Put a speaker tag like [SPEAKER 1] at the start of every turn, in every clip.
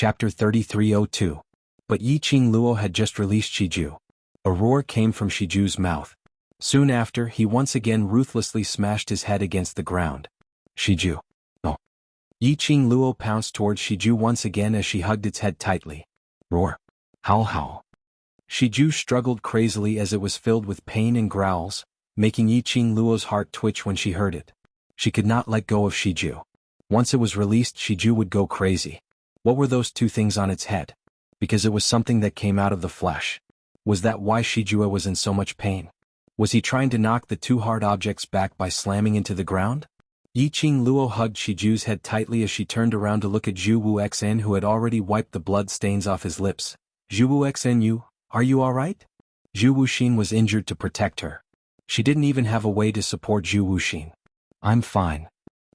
[SPEAKER 1] Chapter 3302. But Yiqing Luo had just released Shiju. A roar came from Shiju's mouth. Soon after, he once again ruthlessly smashed his head against the ground. Shiju. Oh. Yiqing Luo pounced towards Shiju once again as she hugged its head tightly. Roar. Howl howl. Shiju struggled crazily as it was filled with pain and growls, making Yiqing Luo's heart twitch when she heard it. She could not let go of Shiju. Once it was released, Shiju would go crazy. What were those two things on its head? Because it was something that came out of the flesh. Was that why Shiju was in so much pain? Was he trying to knock the two hard objects back by slamming into the ground? Yiqing Luo hugged Shiju's head tightly as she turned around to look at Zhu Wuxen, who had already wiped the blood stains off his lips. Zhu Wuxen, are you alright? Zhu Wuxin was injured to protect her. She didn't even have a way to support Zhu Wuxin. I'm fine.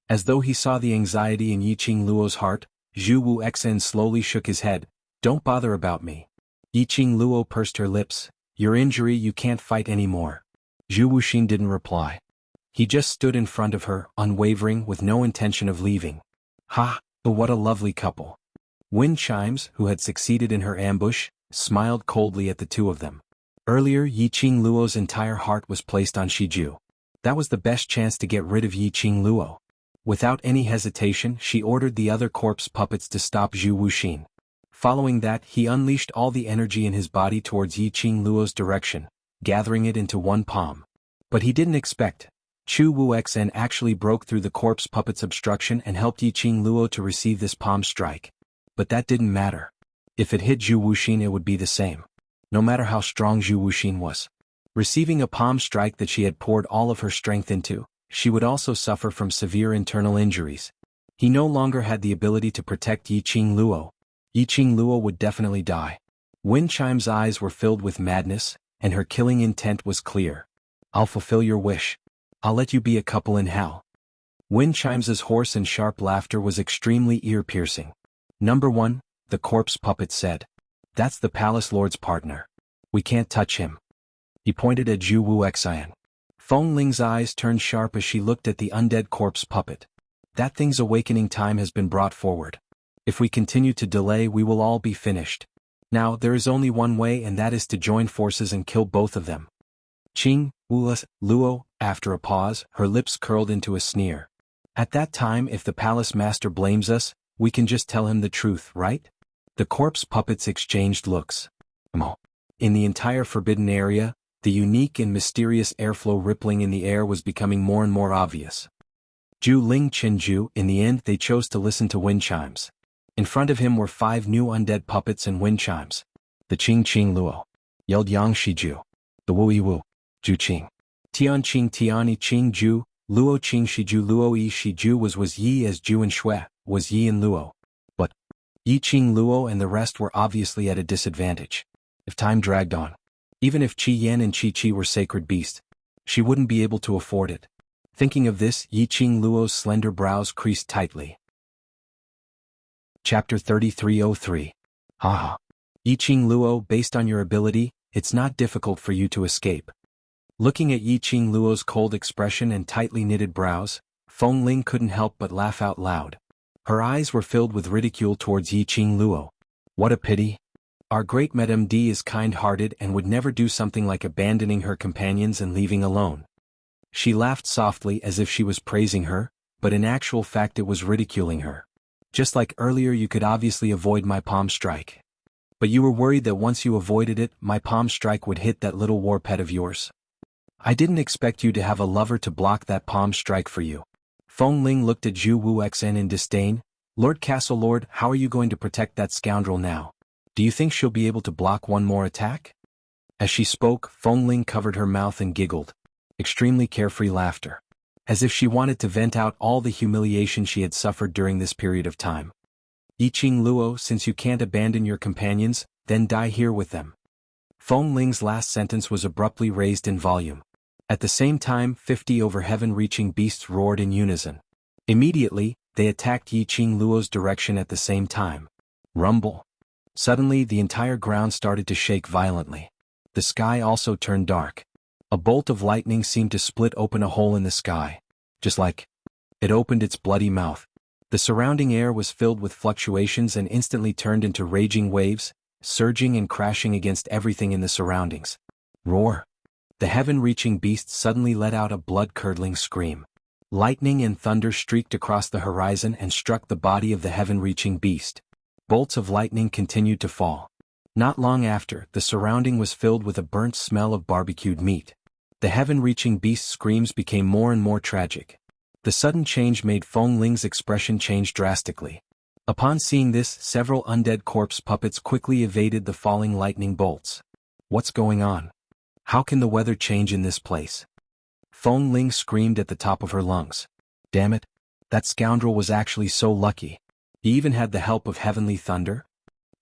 [SPEAKER 1] As though he saw the anxiety in Yiqing Luo's heart, Zhu Wuxen slowly shook his head. Don't bother about me. Yiqing Luo pursed her lips. Your injury, you can't fight anymore. Zhu Wuxin didn't reply. He just stood in front of her, unwavering, with no intention of leaving. Ha, but what a lovely couple. Wind Chimes, who had succeeded in her ambush, smiled coldly at the two of them. Earlier, Yiqing Luo's entire heart was placed on Shiju. That was the best chance to get rid of Yiqing Luo. Without any hesitation, she ordered the other corpse puppets to stop Zhu Wuxin. Following that, he unleashed all the energy in his body towards Yiqing Luo's direction, gathering it into one palm. But he didn't expect. Zhu Wuxen actually broke through the corpse puppet's obstruction and helped Yiqing Luo to receive this palm strike. But that didn't matter. If it hit Zhu Wuxin, it would be the same. No matter how strong Zhu Wuxin was. Receiving a palm strike that she had poured all of her strength into, she would also suffer from severe internal injuries. He no longer had the ability to protect Yiqing Luo. Yiqing Luo would definitely die. Wind Chime's eyes were filled with madness, and her killing intent was clear. I'll fulfill your wish. I'll let you be a couple in hell. Wind Chime's hoarse and sharp laughter was extremely ear-piercing. Number 1, the corpse puppet said. That's the palace lord's partner. We can't touch him. He pointed at Zhu Wuxin. Feng Ling's eyes turned sharp as she looked at the undead corpse puppet. That thing's awakening time has been brought forward. If we continue to delay, we will all be finished. Now, there is only one way, and that is to join forces and kill both of them. Qing Luo, after a pause, her lips curled into a sneer. At that time, if the palace master blames us, we can just tell him the truth, right? The corpse puppets exchanged looks. In the entire forbidden area, the unique and mysterious airflow rippling in the air was becoming more and more obvious. Zhu Ling Chenju, in the end, they chose to listen to Wind Chimes. In front of him were 5 new undead puppets and Wind Chimes. The Qing Luo. Yelled Yang Shiju. The Wu Zhu Qing. Tian Qing Tiani Qing Zhu, Luo Qing Shiju Luo Yi Shiju was Yi as Zhu and Shui, was Yi and Luo. But Yiqing Luo and the rest were obviously at a disadvantage. If time dragged on, even if Qi Yan and Qi Qi were sacred beasts, she wouldn't be able to afford it. Thinking of this, Yiqing Luo's slender brows creased tightly. Chapter 3303. Haha. Yiqing Luo, based on your ability, it's not difficult for you to escape. Looking at Yiqing Luo's cold expression and tightly knitted brows, Feng Ling couldn't help but laugh out loud. Her eyes were filled with ridicule towards Yiqing Luo. What a pity. Our great Madame D is kind-hearted and would never do something like abandoning her companions and leaving alone. She laughed softly as if she was praising her, but in actual fact it was ridiculing her. Just like earlier, you could obviously avoid my palm strike. But you were worried that once you avoided it, my palm strike would hit that little war pet of yours. I didn't expect you to have a lover to block that palm strike for you. Feng Ling looked at Zhu Wuxin in disdain. Lord Castle Lord, how are you going to protect that scoundrel now? Do you think she'll be able to block one more attack? As she spoke, Feng Ling covered her mouth and giggled. Extremely carefree laughter. As if she wanted to vent out all the humiliation she had suffered during this period of time. Yiqing Luo, since you can't abandon your companions, then die here with them. Feng Ling's last sentence was abruptly raised in volume. At the same time, 50 over heaven-reaching beasts roared in unison. Immediately, they attacked Yiqing Luo's direction at the same time. Rumble. Suddenly, the entire ground started to shake violently. The sky also turned dark. A bolt of lightning seemed to split open a hole in the sky. Just like it opened its bloody mouth. The surrounding air was filled with fluctuations and instantly turned into raging waves, surging and crashing against everything in the surroundings. Roar! The heaven-reaching beast suddenly let out a blood-curdling scream. Lightning and thunder streaked across the horizon and struck the body of the heaven-reaching beast. Bolts of lightning continued to fall. Not long after, the surrounding was filled with a burnt smell of barbecued meat. The heaven-reaching beast's screams became more and more tragic. The sudden change made Feng Ling's expression change drastically. Upon seeing this, several undead corpse puppets quickly evaded the falling lightning bolts. What's going on? How can the weather change in this place? Feng Ling screamed at the top of her lungs. Damn it! That scoundrel was actually so lucky. He even had the help of heavenly thunder?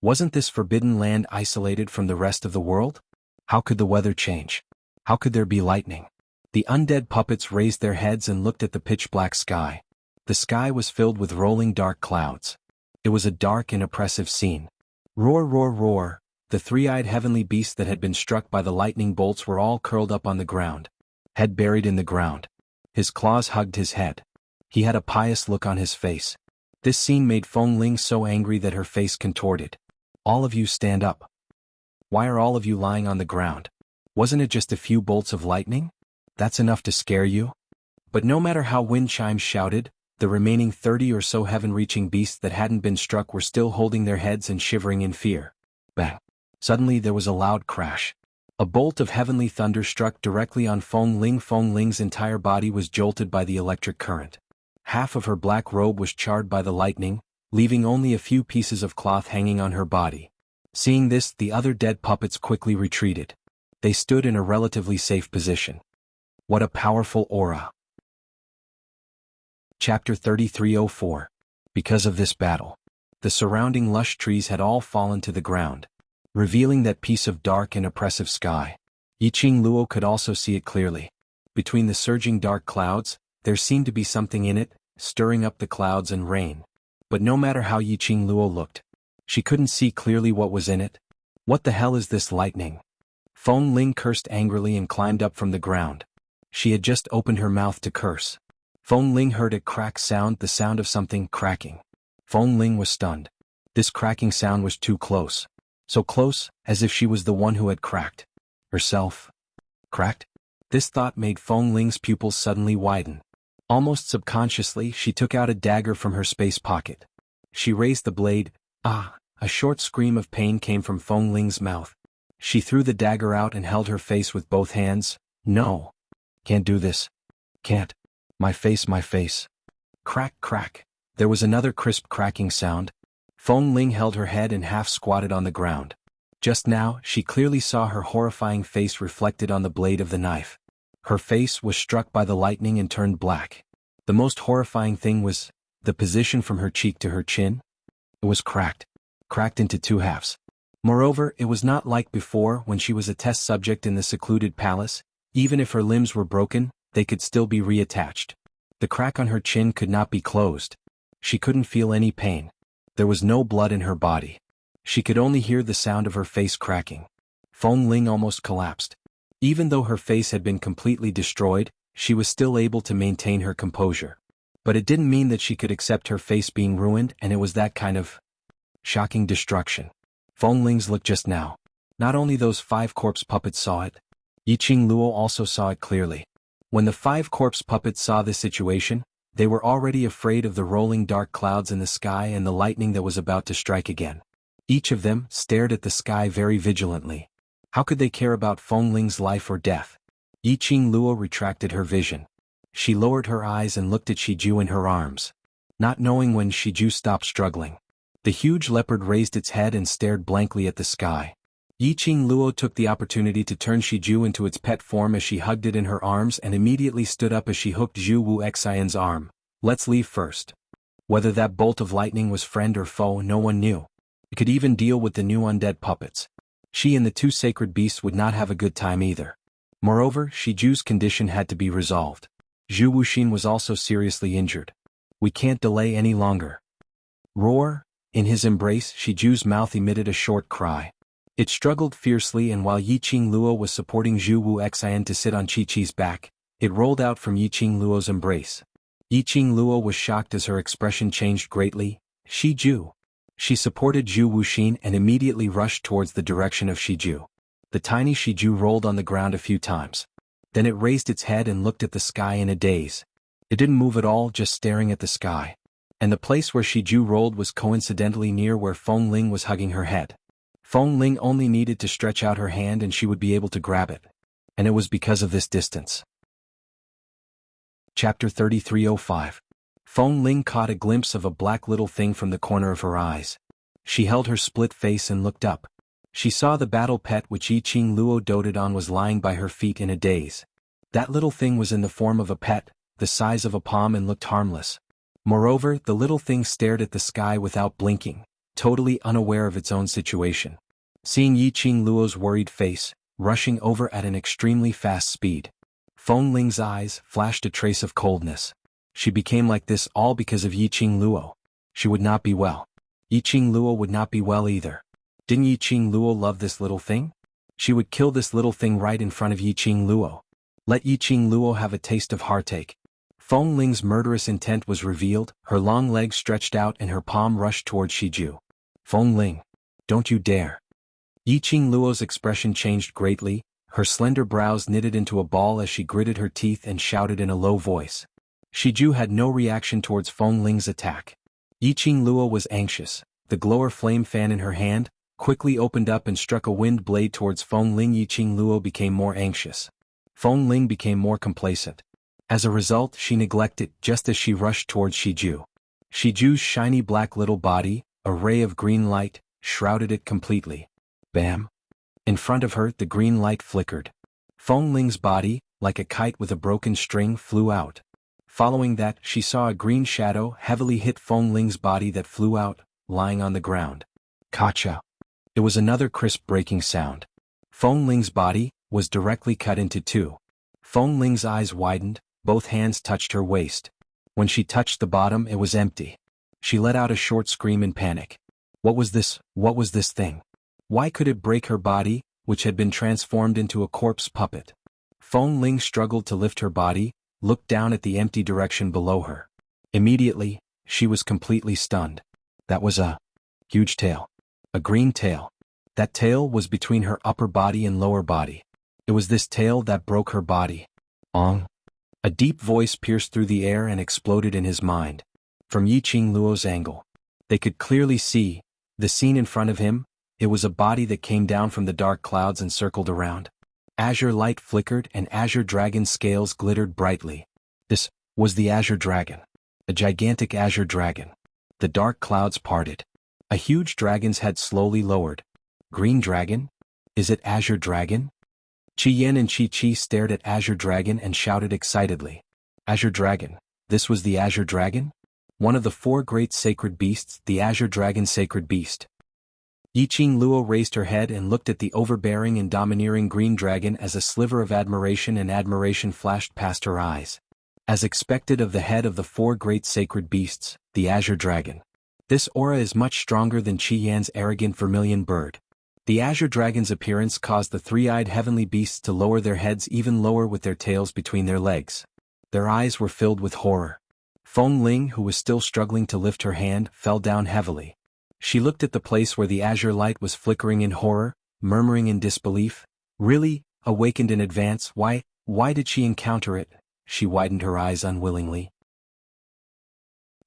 [SPEAKER 1] Wasn't this forbidden land isolated from the rest of the world? How could the weather change? How could there be lightning? The undead puppets raised their heads and looked at the pitch-black sky. The sky was filled with rolling dark clouds. It was a dark and oppressive scene. Roar, roar, roar! The three-eyed heavenly beasts that had been struck by the lightning bolts were all curled up on the ground. Head buried in the ground. His claws hugged his head. He had a pious look on his face. This scene made Feng Ling so angry that her face contorted. All of you stand up. Why are all of you lying on the ground? Wasn't it just a few bolts of lightning? That's enough to scare you? But no matter how wind chimes shouted, the remaining 30 or so heaven-reaching beasts that hadn't been struck were still holding their heads and shivering in fear. Bang! Suddenly there was a loud crash. A bolt of heavenly thunder struck directly on Feng Ling. Feng Ling's entire body was jolted by the electric current. Half of her black robe was charred by the lightning, leaving only a few pieces of cloth hanging on her body. Seeing this, the other dead puppets quickly retreated. They stood in a relatively safe position. What a powerful aura! Chapter 3304. Because of this battle, the surrounding lush trees had all fallen to the ground, revealing that piece of dark and oppressive sky. Yiqing Luo could also see it clearly. Between the surging dark clouds, there seemed to be something in it, stirring up the clouds and rain. But no matter how Yiqing Luo looked, she couldn't see clearly what was in it. What the hell is this lightning? Feng Ling cursed angrily and climbed up from the ground. She had just opened her mouth to curse. Feng Ling heard a crack sound, the sound of something cracking. Feng Ling was stunned. This cracking sound was too close. So close, as if she was the one who had cracked. Herself. Cracked? This thought made Feng Ling's pupils suddenly widen. Almost subconsciously, she took out a dagger from her space pocket. She raised the blade. Ah! A short scream of pain came from Feng Ling's mouth. She threw the dagger out and held her face with both hands. No. Can't do this. Can't. My face, my face. Crack, crack. There was another crisp cracking sound. Feng Ling held her head and half squatted on the ground. Just now, she clearly saw her horrifying face reflected on the blade of the knife. Her face was struck by the lightning and turned black. The most horrifying thing was the position from her cheek to her chin. It was cracked into two halves. Moreover, it was not like before when she was a test subject in the secluded palace. Even if her limbs were broken, they could still be reattached. The crack on her chin could not be closed. She couldn't feel any pain. There was no blood in her body. She could only hear the sound of her face cracking. Feng Ling almost collapsed. Even though her face had been completely destroyed, she was still able to maintain her composure. But it didn't mean that she could accept her face being ruined, and it was that kind of shocking destruction. Feng Ling's look just now. Not only those 5 corpse puppets saw it. Yiqing Luo also saw it clearly. When the 5 corpse puppets saw this situation, they were already afraid of the rolling dark clouds in the sky and the lightning that was about to strike again. Each of them stared at the sky very vigilantly. How could they care about Feng Ling's life or death? Yiqing Luo retracted her vision. She lowered her eyes and looked at Shiju in her arms. Not knowing when Shiju stopped struggling, the huge leopard raised its head and stared blankly at the sky. Yiqing Luo took the opportunity to turn Shiju into its pet form as she hugged it in her arms and immediately stood up as she hooked Zhu Wuxian's arm. Let's leave first. Whether that bolt of lightning was friend or foe, no one knew. It could even deal with the new undead puppets. She and the 2 sacred beasts would not have a good time either. Moreover, Shiju's condition had to be resolved. Zhu Wuxin was also seriously injured. We can't delay any longer. Roar! In his embrace, Shiju's mouth emitted a short cry. It struggled fiercely, and while Yiqing Luo was supporting Zhu Wuxian to sit on Chi-Chi's back, it rolled out from Yiqing Luo's embrace. Yiqing Luo was shocked as her expression changed greatly. Shiju. She supported Zhu Wuxin and immediately rushed towards the direction of Shiju. The tiny Shiju rolled on the ground a few times. Then it raised its head and looked at the sky in a daze. It didn't move at all, just staring at the sky. And the place where Shiju rolled was coincidentally near where Feng Ling was hugging her head. Feng Ling only needed to stretch out her hand and she would be able to grab it. And it was because of this distance. Chapter 3305. Feng Ling caught a glimpse of a black little thing from the corner of her eyes. She held her split face and looked up. She saw the battle pet which Yiqing Luo doted on was lying by her feet in a daze. That little thing was in the form of a pet, the size of a palm, and looked harmless. Moreover, the little thing stared at the sky without blinking, totally unaware of its own situation. Seeing Yiqing Luo's worried face, rushing over at an extremely fast speed, Feng Ling's eyes flashed a trace of coldness. She became like this all because of Yiqing Luo. She would not be well. Yiqing Luo would not be well either. Didn't Yiqing Luo love this little thing? She would kill this little thing right in front of Yiqing Luo. Let Yiqing Luo have a taste of heartache. Feng Ling's murderous intent was revealed, her long legs stretched out and her palm rushed towards Shiju. Feng Ling, don't you dare. Yiqing Luo's expression changed greatly, her slender brows knitted into a ball as she gritted her teeth and shouted in a low voice. Shiju had no reaction towards Feng Ling's attack. Yiqing Luo was anxious. The glower flame fan in her hand quickly opened up and struck a wind blade towards Feng Ling. Yiqing Luo became more anxious. Feng Ling became more complacent. As a result, she neglected just as she rushed towards Shiju. Shiju's shiny black little body, a ray of green light, shrouded it completely. Bam! In front of her, the green light flickered. Feng Ling's body, like a kite with a broken string, flew out. Following that, she saw a green shadow heavily hit Feng Ling's body that flew out, lying on the ground. Kacha! It was another crisp breaking sound. Feng Ling's body was directly cut into two. Feng Ling's eyes widened, both hands touched her waist. When she touched the bottom, it was empty. She let out a short scream in panic. What was this? What was this thing? Why could it break her body, which had been transformed into a corpse puppet? Feng Ling struggled to lift her body, looked down at the empty direction below her. Immediately, she was completely stunned. That was a huge tail. A green tail. That tail was between her upper body and lower body. It was this tail that broke her body. Ong. A deep voice pierced through the air and exploded in his mind. From Yiqing Luo's angle, they could clearly see the scene in front of him. It was a body that came down from the dark clouds and circled around. Azure light flickered and azure dragon scales glittered brightly. This was the azure dragon. A gigantic azure dragon. The dark clouds parted. A huge dragon's head slowly lowered. Green dragon? Is it azure dragon? Qi Yan and Qi Qi stared at Azure Dragon and shouted excitedly. Azure Dragon. This was the Azure Dragon? One of the four great sacred beasts, the Azure Dragon sacred beast. Yiqing Luo raised her head and looked at the overbearing and domineering green dragon as a sliver of admiration and admiration flashed past her eyes. As expected of the head of the four great sacred beasts, the Azure Dragon. This aura is much stronger than Qi Yan's arrogant vermilion bird. The Azure Dragon's appearance caused the three-eyed heavenly beasts to lower their heads even lower with their tails between their legs. Their eyes were filled with horror. Feng Ling, who was still struggling to lift her hand, fell down heavily. She looked at the place where the azure light was flickering in horror, murmuring in disbelief. Really? Awakened in advance? Why did she encounter it? She widened her eyes unwillingly.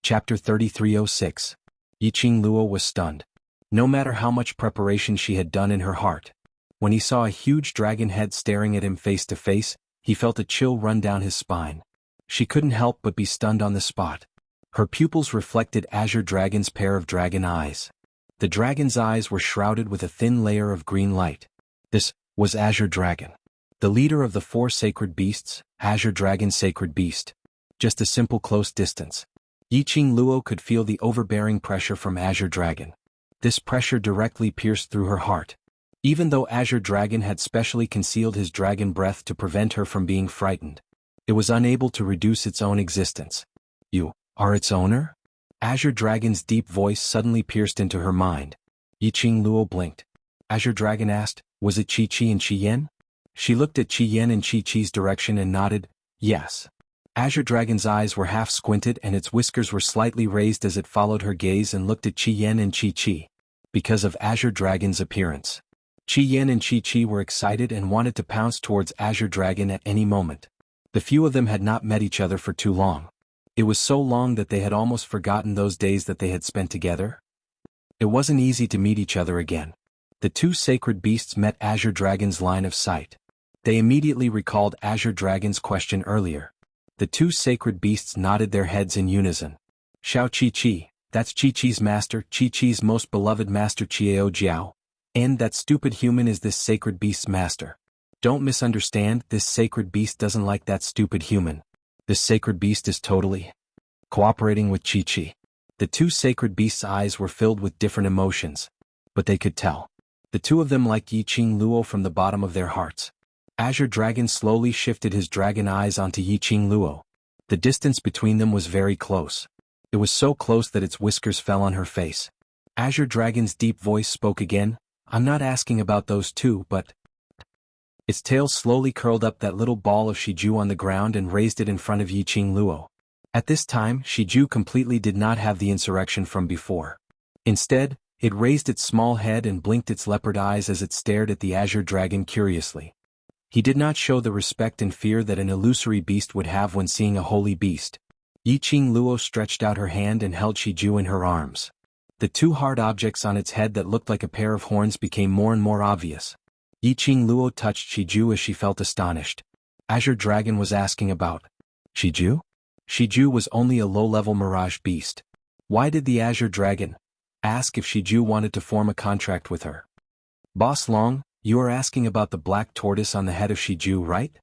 [SPEAKER 1] Chapter 3306. Yiqing Luo was stunned. No matter how much preparation she had done in her heart, when he saw a huge dragon head staring at him face to face, he felt a chill run down his spine. She couldn't help but be stunned on the spot. Her pupils reflected Azure Dragon's pair of dragon eyes. The dragon's eyes were shrouded with a thin layer of green light. This was Azure Dragon. The leader of the four sacred beasts, Azure Dragon sacred beast. Just a simple close distance. Yiqing Luo could feel the overbearing pressure from Azure Dragon. This pressure directly pierced through her heart. Even though Azure Dragon had specially concealed his dragon breath to prevent her from being frightened, it was unable to reduce its own existence. You are its owner? Azure Dragon's deep voice suddenly pierced into her mind. Yiqing Luo blinked. Azure Dragon asked, was it Qi Qi and Qi Yan? She looked at Qi Yan and Qi Qi's direction and nodded, yes. Azure Dragon's eyes were half squinted and its whiskers were slightly raised as it followed her gaze and looked at Qian and Qi, because of Azure Dragon's appearance. Qian and Qi were excited and wanted to pounce towards Azure Dragon at any moment. The few of them had not met each other for too long. It was so long that they had almost forgotten those days that they had spent together. It wasn't easy to meet each other again. The two sacred beasts met Azure Dragon's line of sight. They immediately recalled Azure Dragon's question earlier. The two sacred beasts nodded their heads in unison. Xiao Qi, that's Qi's master, Qi's most beloved master Qiao Jiao. And that stupid human is this sacred beast's master. Don't misunderstand, this sacred beast doesn't like that stupid human. This sacred beast is totally cooperating with Qi. The two sacred beasts' eyes were filled with different emotions, but they could tell. The two of them liked Yiqing Luo from the bottom of their hearts. Azure Dragon slowly shifted his dragon eyes onto Yiqing Luo. The distance between them was very close. It was so close that its whiskers fell on her face. Azure Dragon's deep voice spoke again. I'm not asking about those two, but... Its tail slowly curled up that little ball of Shiju on the ground and raised it in front of Yiqing Luo. At this time, Shiju completely did not have the insurrection from before. Instead, it raised its small head and blinked its leopard eyes as it stared at the Azure Dragon curiously. He did not show the respect and fear that an illusory beast would have when seeing a holy beast. Yiqing Luo stretched out her hand and held Shiju in her arms. The two hard objects on its head that looked like a pair of horns became more and more obvious. Yiqing Luo touched Shiju as she felt astonished. Azure Dragon was asking about Shiju? Shiju was only a low-level mirage beast. Why did the Azure Dragon ask if Shiju wanted to form a contract with her? Boss Long, you are asking about the black tortoise on the head of Shiju, right?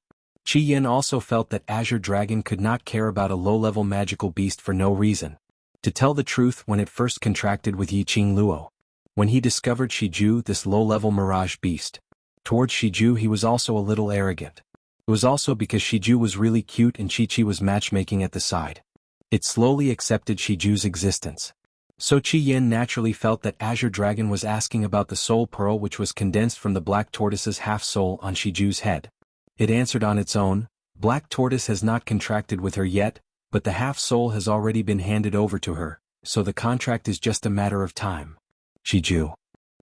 [SPEAKER 1] Qian also felt that Azure Dragon could not care about a low-level magical beast for no reason. To tell the truth, when it first contracted with Yiqing Luo, when he discovered Shiju, this low-level mirage beast, towards Shiju he was also a little arrogant. It was also because Shiju was really cute and Qi was matchmaking at the side. It slowly accepted Shiju's existence. So Qian naturally felt that Azure Dragon was asking about the soul pearl which was condensed from the black tortoise's half-soul on Shiju's head. It answered on its own, Black Tortoise has not contracted with her yet, but the half-soul has already been handed over to her, so the contract is just a matter of time. Shiju.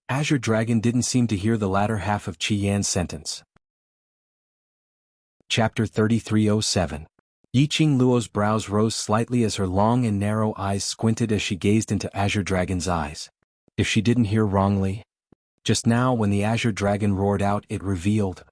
[SPEAKER 1] Azure Dragon didn't seem to hear the latter half of Qian's sentence. Chapter 3307. Yiqing Luo's brows rose slightly as her long and narrow eyes squinted as she gazed into Azure Dragon's eyes. If she didn't hear wrongly, just now when the Azure Dragon roared out, it revealed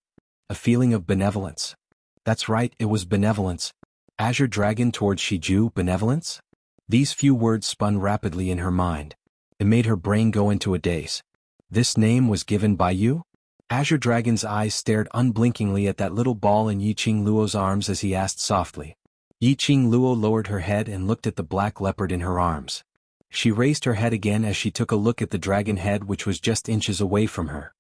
[SPEAKER 1] a feeling of benevolence. That's right, it was benevolence. Azure Dragon towards Shiju, benevolence? These few words spun rapidly in her mind. It made her brain go into a daze. This name was given by you? Azure Dragon's eyes stared unblinkingly at that little ball in Yiqing Luo's arms as he asked softly. Yiqing Luo lowered her head and looked at the black leopard in her arms. She raised her head again as she took a look at the dragon head which was just inches away from her.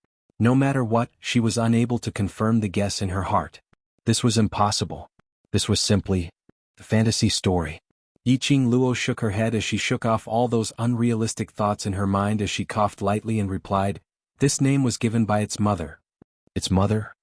[SPEAKER 1] No matter what, she was unable to confirm the guess in her heart. This was impossible. This was simply a fantasy story. Yiqing Luo shook her head as she shook off all those unrealistic thoughts in her mind as she coughed lightly and replied, This name was given by its mother. Its mother?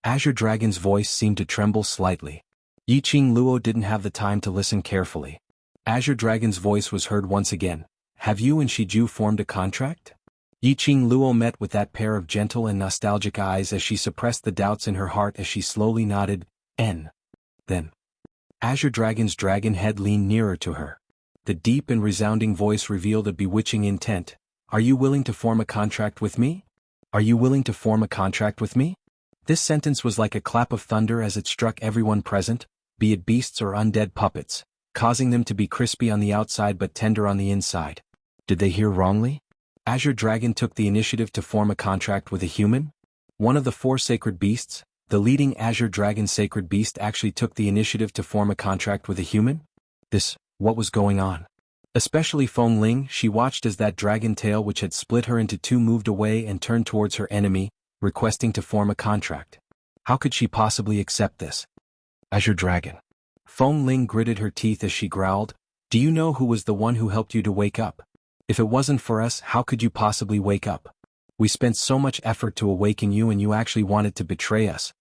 [SPEAKER 1] Azure Dragon's voice seemed to tremble slightly. Yiqing Luo didn't have the time to listen carefully. Azure Dragon's voice was heard once again. Have you and Shiju formed a contract? Yiqing Luo met with that pair of gentle and nostalgic eyes as she suppressed the doubts in her heart as she slowly nodded, N. Then. Azure Dragon's dragon head leaned nearer to her. The deep and resounding voice revealed a bewitching intent. Are you willing to form a contract with me? Are you willing to form a contract with me? This sentence was like a clap of thunder as it struck everyone present, be it beasts or undead puppets, causing them to be crispy on the outside but tender on the inside. Did they hear wrongly? Azure Dragon took the initiative to form a contract with a human? One of the four sacred beasts, the leading Azure Dragon sacred beast actually took the initiative to form a contract with a human? What was going on? Especially Feng Ling, she watched as that dragon tail which had split her into two moved away and turned towards her enemy, requesting to form a contract. How could she possibly accept this? Azure Dragon. Feng Ling gritted her teeth as she growled, Do you know who was the one who helped you to wake up? If it wasn't for us, how could you possibly wake up? We spent so much effort to awaken you and you actually wanted to betray us.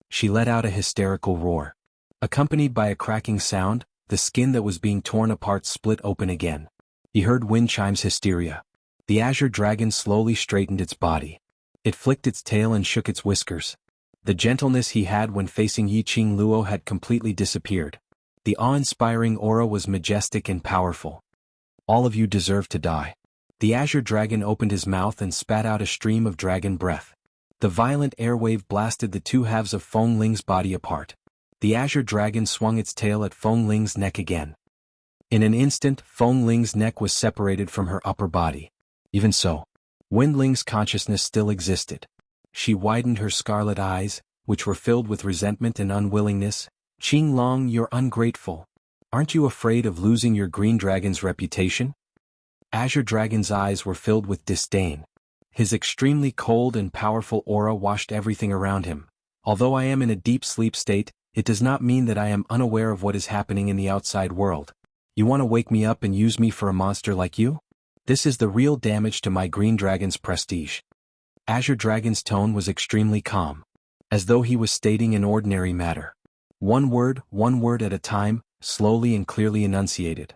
[SPEAKER 1] She let out a hysterical roar. Accompanied by a cracking sound, the skin that was being torn apart split open again. He heard wind chimes hysteria. The azure dragon slowly straightened its body. It flicked its tail and shook its whiskers. The gentleness he had when facing Yiqing Luo had completely disappeared. The awe-inspiring aura was majestic and powerful. All of you deserve to die. The azure dragon opened his mouth and spat out a stream of dragon breath. The violent airwave blasted the two halves of Feng Ling's body apart. The azure dragon swung its tail at Feng Ling's neck again. In an instant, Feng Ling's neck was separated from her upper body. Even so, Wen Ling's consciousness still existed. She widened her scarlet eyes, which were filled with resentment and unwillingness. Qing Long, you're ungrateful. Aren't you afraid of losing your green dragon's reputation? Azure Dragon's eyes were filled with disdain. His extremely cold and powerful aura washed everything around him. Although I am in a deep sleep state, it does not mean that I am unaware of what is happening in the outside world. You want to wake me up and use me for a monster like you? This is the real damage to my green dragon's prestige. Azure Dragon's tone was extremely calm, as though he was stating an ordinary matter. One word at a time, slowly and clearly enunciated.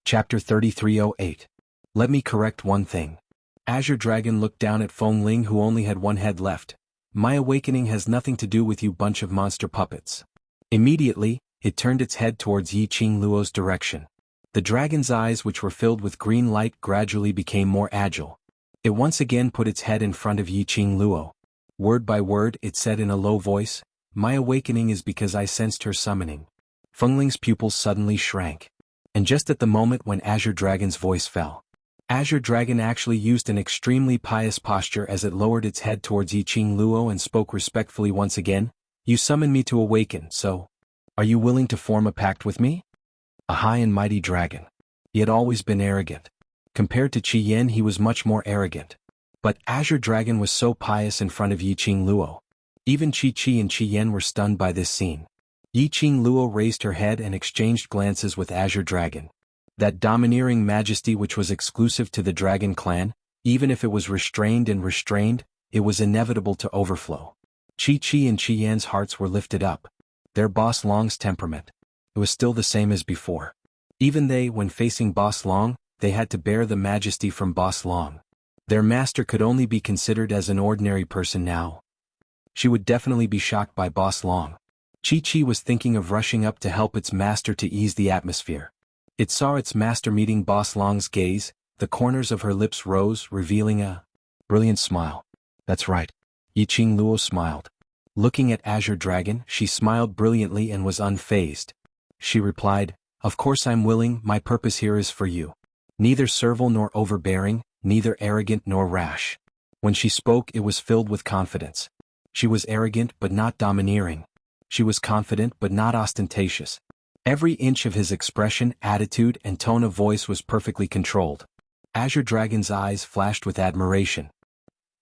[SPEAKER 1] Chapter 3308. Let me correct one thing. Azure Dragon looked down at Feng Ling, who only had one head left. My awakening has nothing to do with you bunch of monster puppets. Immediately, it turned its head towards Yiqing Luo's direction. The dragon's eyes, which were filled with green light, gradually became more agile. It once again put its head in front of Yiqing Luo. Word by word, it said in a low voice, "My awakening is because I sensed her summoning." Feng Ling's pupils suddenly shrank. And just at the moment when Azure Dragon's voice fell, Azure Dragon actually used an extremely pious posture as it lowered its head towards Yiqing Luo and spoke respectfully once again. You summoned me to awaken, so are you willing to form a pact with me? A high and mighty dragon. He had always been arrogant. Compared to Qi Yan, he was much more arrogant. But Azure Dragon was so pious in front of Yiqing Luo. Even Qi and Qi Yan were stunned by this scene. Yiqing Luo raised her head and exchanged glances with Azure Dragon. That domineering majesty which was exclusive to the dragon clan, even if it was restrained, it was inevitable to overflow. Qi and Qi Yan's hearts were lifted up. Their Boss Long's temperament. It was still the same as before. Even they, when facing Boss Long, they had to bear the majesty from Boss Long. Their master could only be considered as an ordinary person now. She would definitely be shocked by Boss Long. Qi was thinking of rushing up to help its master to ease the atmosphere. It saw its master meeting Boss Long's gaze, the corners of her lips rose, revealing a brilliant smile. That's right. Yiqing Luo smiled. Looking at Azure Dragon, she smiled brilliantly and was unfazed. She replied, "Of course I'm willing, my purpose here is for you. Neither servile nor overbearing, neither arrogant nor rash." When she spoke, it was filled with confidence. She was arrogant but not domineering. She was confident but not ostentatious. Every inch of his expression, attitude, and tone of voice was perfectly controlled. Azure Dragon's eyes flashed with admiration.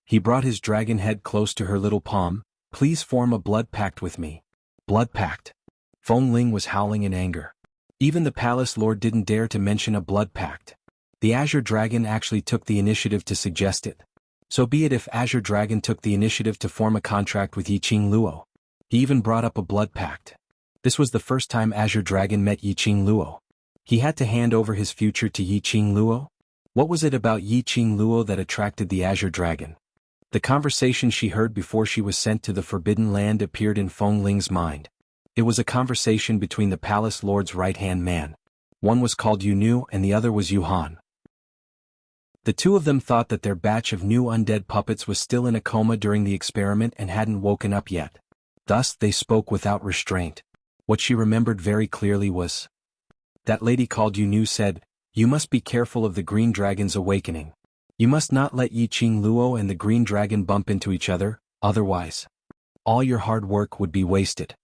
[SPEAKER 1] He brought his dragon head close to her little palm. "Please form a blood pact with me." Blood pact? Feng Ling was howling in anger. Even the palace lord didn't dare to mention a blood pact. The Azure Dragon actually took the initiative to suggest it. So be it if Azure Dragon took the initiative to form a contract with Yiqing Luo. He even brought up a blood pact. This was the first time Azure Dragon met Yiqing Luo. He had to hand over his future to Yiqing Luo? What was it about Yiqing Luo that attracted the Azure Dragon? The conversation she heard before she was sent to the Forbidden Land appeared in Feng Ling's mind. It was a conversation between the palace lord's right-hand man. One was called Yunu and the other was Yuhan. The two of them thought that their batch of new undead puppets was still in a coma during the experiment and hadn't woken up yet. Thus, they spoke without restraint. What she remembered very clearly was, that lady called Yunu said, "You must be careful of the green dragon's awakening. You must not let Yiqing Luo and the green dragon bump into each other, otherwise, all your hard work would be wasted."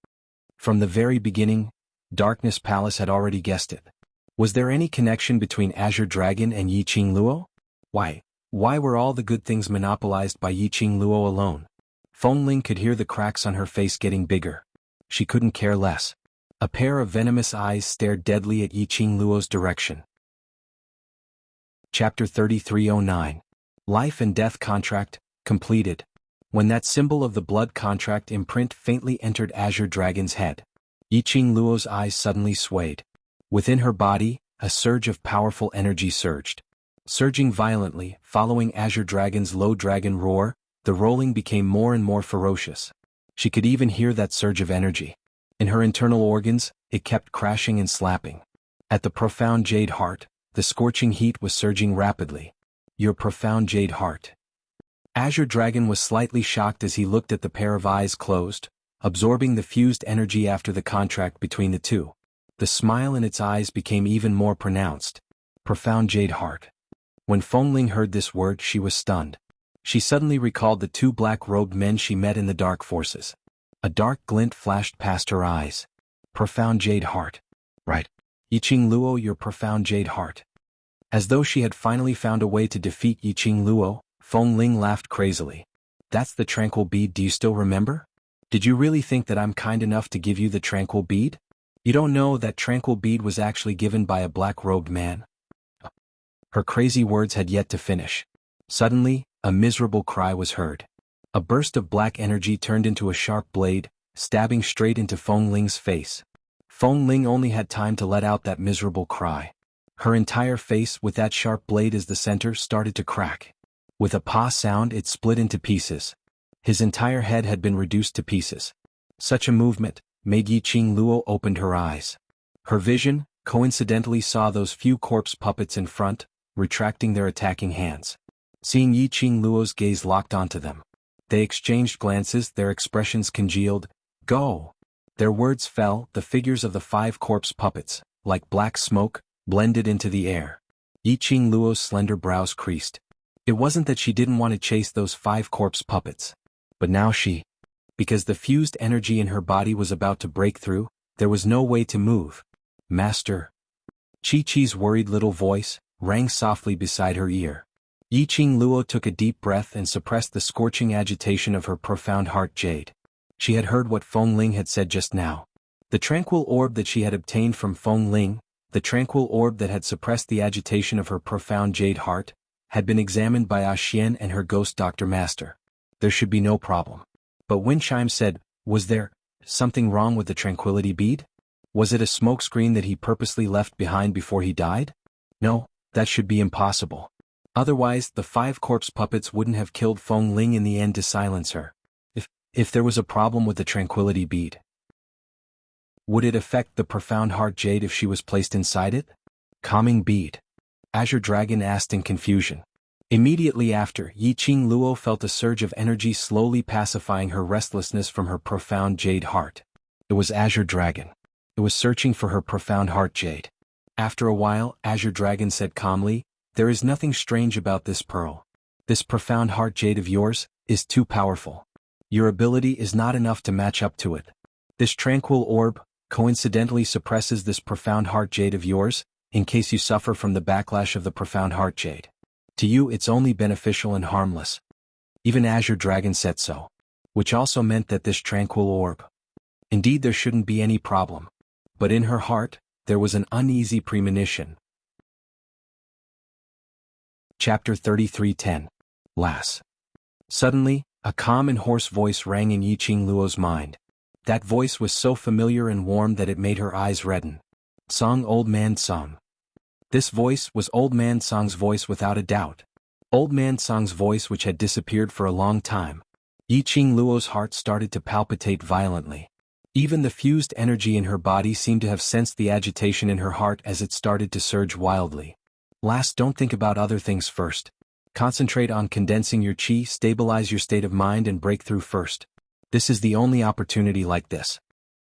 [SPEAKER 1] From the very beginning, Darkness Palace had already guessed it. Was there any connection between Azure Dragon and Yiqing Luo? Why were all the good things monopolized by Yiqing Luo alone? Feng Ling could hear the cracks on her face getting bigger. She couldn't care less. A pair of venomous eyes stared deadly at Yiqing Luo's direction. Chapter 3309. Life and Death Contract, completed. When that symbol of the blood contract imprint faintly entered Azure Dragon's head, Yiqing Luo's eyes suddenly swayed. Within her body, a surge of powerful energy surged. Surging violently, following Azure Dragon's low dragon roar, the rolling became more and more ferocious. She could even hear that surge of energy. In her internal organs, it kept crashing and slapping. At the profound jade heart, the scorching heat was surging rapidly. Your profound jade heart. Azure Dragon was slightly shocked as he looked at the pair of eyes closed, absorbing the fused energy after the contract between the two. The smile in its eyes became even more pronounced. Profound jade heart. When Fengling heard this word, she was stunned. She suddenly recalled the two black-robed men she met in the dark forces. A dark glint flashed past her eyes. Profound jade heart. Right. Yiqing Luo, your profound jade heart. As though she had finally found a way to defeat Yiqing Luo, Fengling laughed crazily. That's the tranquil bead, do you still remember? Did you really think that I'm kind enough to give you the tranquil bead? You don't know that tranquil bead was actually given by a black-robed man? Her crazy words had yet to finish. Suddenly, a miserable cry was heard. A burst of black energy turned into a sharp blade, stabbing straight into Fengling's face. Fengling only had time to let out that miserable cry. Her entire face, with that sharp blade as the center, started to crack. With a "pa" sound, it split into pieces. His entire head had been reduced to pieces. Such a movement made Yiqing Luo opened her eyes. Her vision coincidentally saw those few corpse puppets in front, retracting their attacking hands. Seeing Yiqing Luo's gaze locked onto them, they exchanged glances, their expressions congealed. Go! Their words fell, the figures of the 5 corpse puppets, like black smoke, blended into the air. Yiqing Luo's slender brows creased. It wasn't that she didn't want to chase those 5 corpse puppets. But now because the fused energy in her body was about to break through, there was no way to move. Master. Chi-Chi's worried little voice rang softly beside her ear. Yiqing Luo took a deep breath and suppressed the scorching agitation of her profound heart jade. She had heard what Fengling had said just now. The tranquil orb that she had obtained from Fengling, the tranquil orb that had suppressed the agitation of her profound jade heart, had been examined by Xian and her ghost doctor master. There should be no problem. But Windchime said, was there something wrong with the tranquility bead? Was it a smokescreen that he purposely left behind before he died? No, that should be impossible. Otherwise, the 5 corpse puppets wouldn't have killed Fengling in the end to silence her. If there was a problem with the tranquility bead, would it affect the profound heart jade if she was placed inside it? Calming bead? Azure Dragon asked in confusion. Immediately after, Yiqing Luo felt a surge of energy slowly pacifying her restlessness from her profound jade heart. It was Azure Dragon. It was searching for her profound heart jade. After a while, Azure Dragon said calmly, there is nothing strange about this pearl. This profound heart jade of yours is too powerful. Your ability is not enough to match up to it. This tranquil orb coincidentally suppresses this profound heart jade of yours, in case you suffer from the backlash of the profound heart jade. To you it's only beneficial and harmless. Even Azure Dragon said so. Which also meant that this tranquil orb. Indeed there shouldn't be any problem. But in her heart, there was an uneasy premonition. Chapter 33:10. Lass. Suddenly, a calm and hoarse voice rang in Yiqing Luo's mind. That voice was so familiar and warm that it made her eyes redden. Song, Old Man Song. This voice was Old Man Song's voice without a doubt. Old Man Song's voice which had disappeared for a long time. Yiqing Luo's heart started to palpitate violently. Even the fused energy in her body seemed to have sensed the agitation in her heart as it started to surge wildly. Lass, don't think about other things first. Concentrate on condensing your chi, stabilize your state of mind and break through first. This is the only opportunity like this.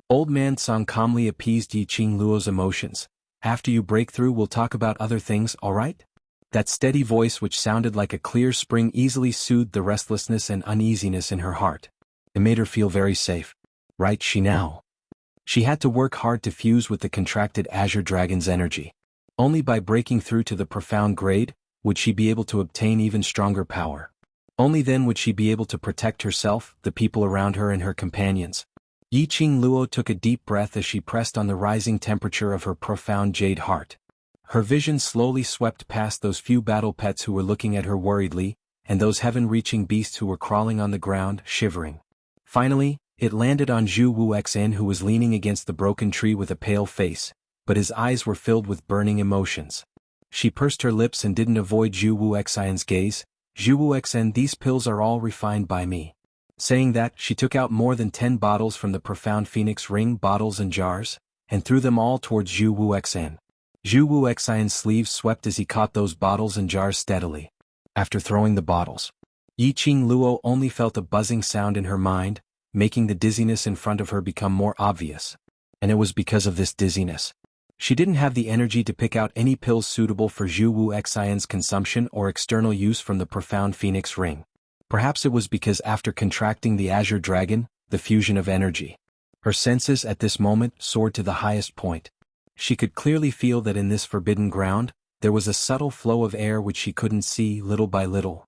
[SPEAKER 1] Old Man Song calmly appeased Yiqing Luo's emotions. After you break through we'll talk about other things, alright? That steady voice which sounded like a clear spring easily soothed the restlessness and uneasiness in her heart. It made her feel very safe. Right she had to work hard to fuse with the contracted Azure Dragon's energy. Only by breaking through to the profound grade would she be able to obtain even stronger power. Only then would she be able to protect herself, the people around her and her companions. Yiqing Luo took a deep breath as she pressed on the rising temperature of her profound jade heart. Her vision slowly swept past those few battle pets who were looking at her worriedly, and those heaven-reaching beasts who were crawling on the ground, shivering. Finally, it landed on Zhu Wuxian, who was leaning against the broken tree with a pale face, but his eyes were filled with burning emotions. She pursed her lips and didn't avoid Zhu Wuxian's gaze. "Zhu Wuxian, these pills are all refined by me." Saying that, she took out more than 10 bottles from the profound phoenix ring bottles and jars, and threw them all towards Zhu Wuxian. Zhu Wuxian's sleeves swept as he caught those bottles and jars steadily. After throwing the bottles, Yiqing Luo only felt a buzzing sound in her mind, making the dizziness in front of her become more obvious. And it was because of this dizziness. She didn't have the energy to pick out any pills suitable for Zhu Wuxian's consumption or external use from the profound phoenix ring. Perhaps it was because after contracting the azure dragon, the fusion of energy, her senses at this moment soared to the highest point. She could clearly feel that in this forbidden ground, there was a subtle flow of air which she couldn't see, little by little,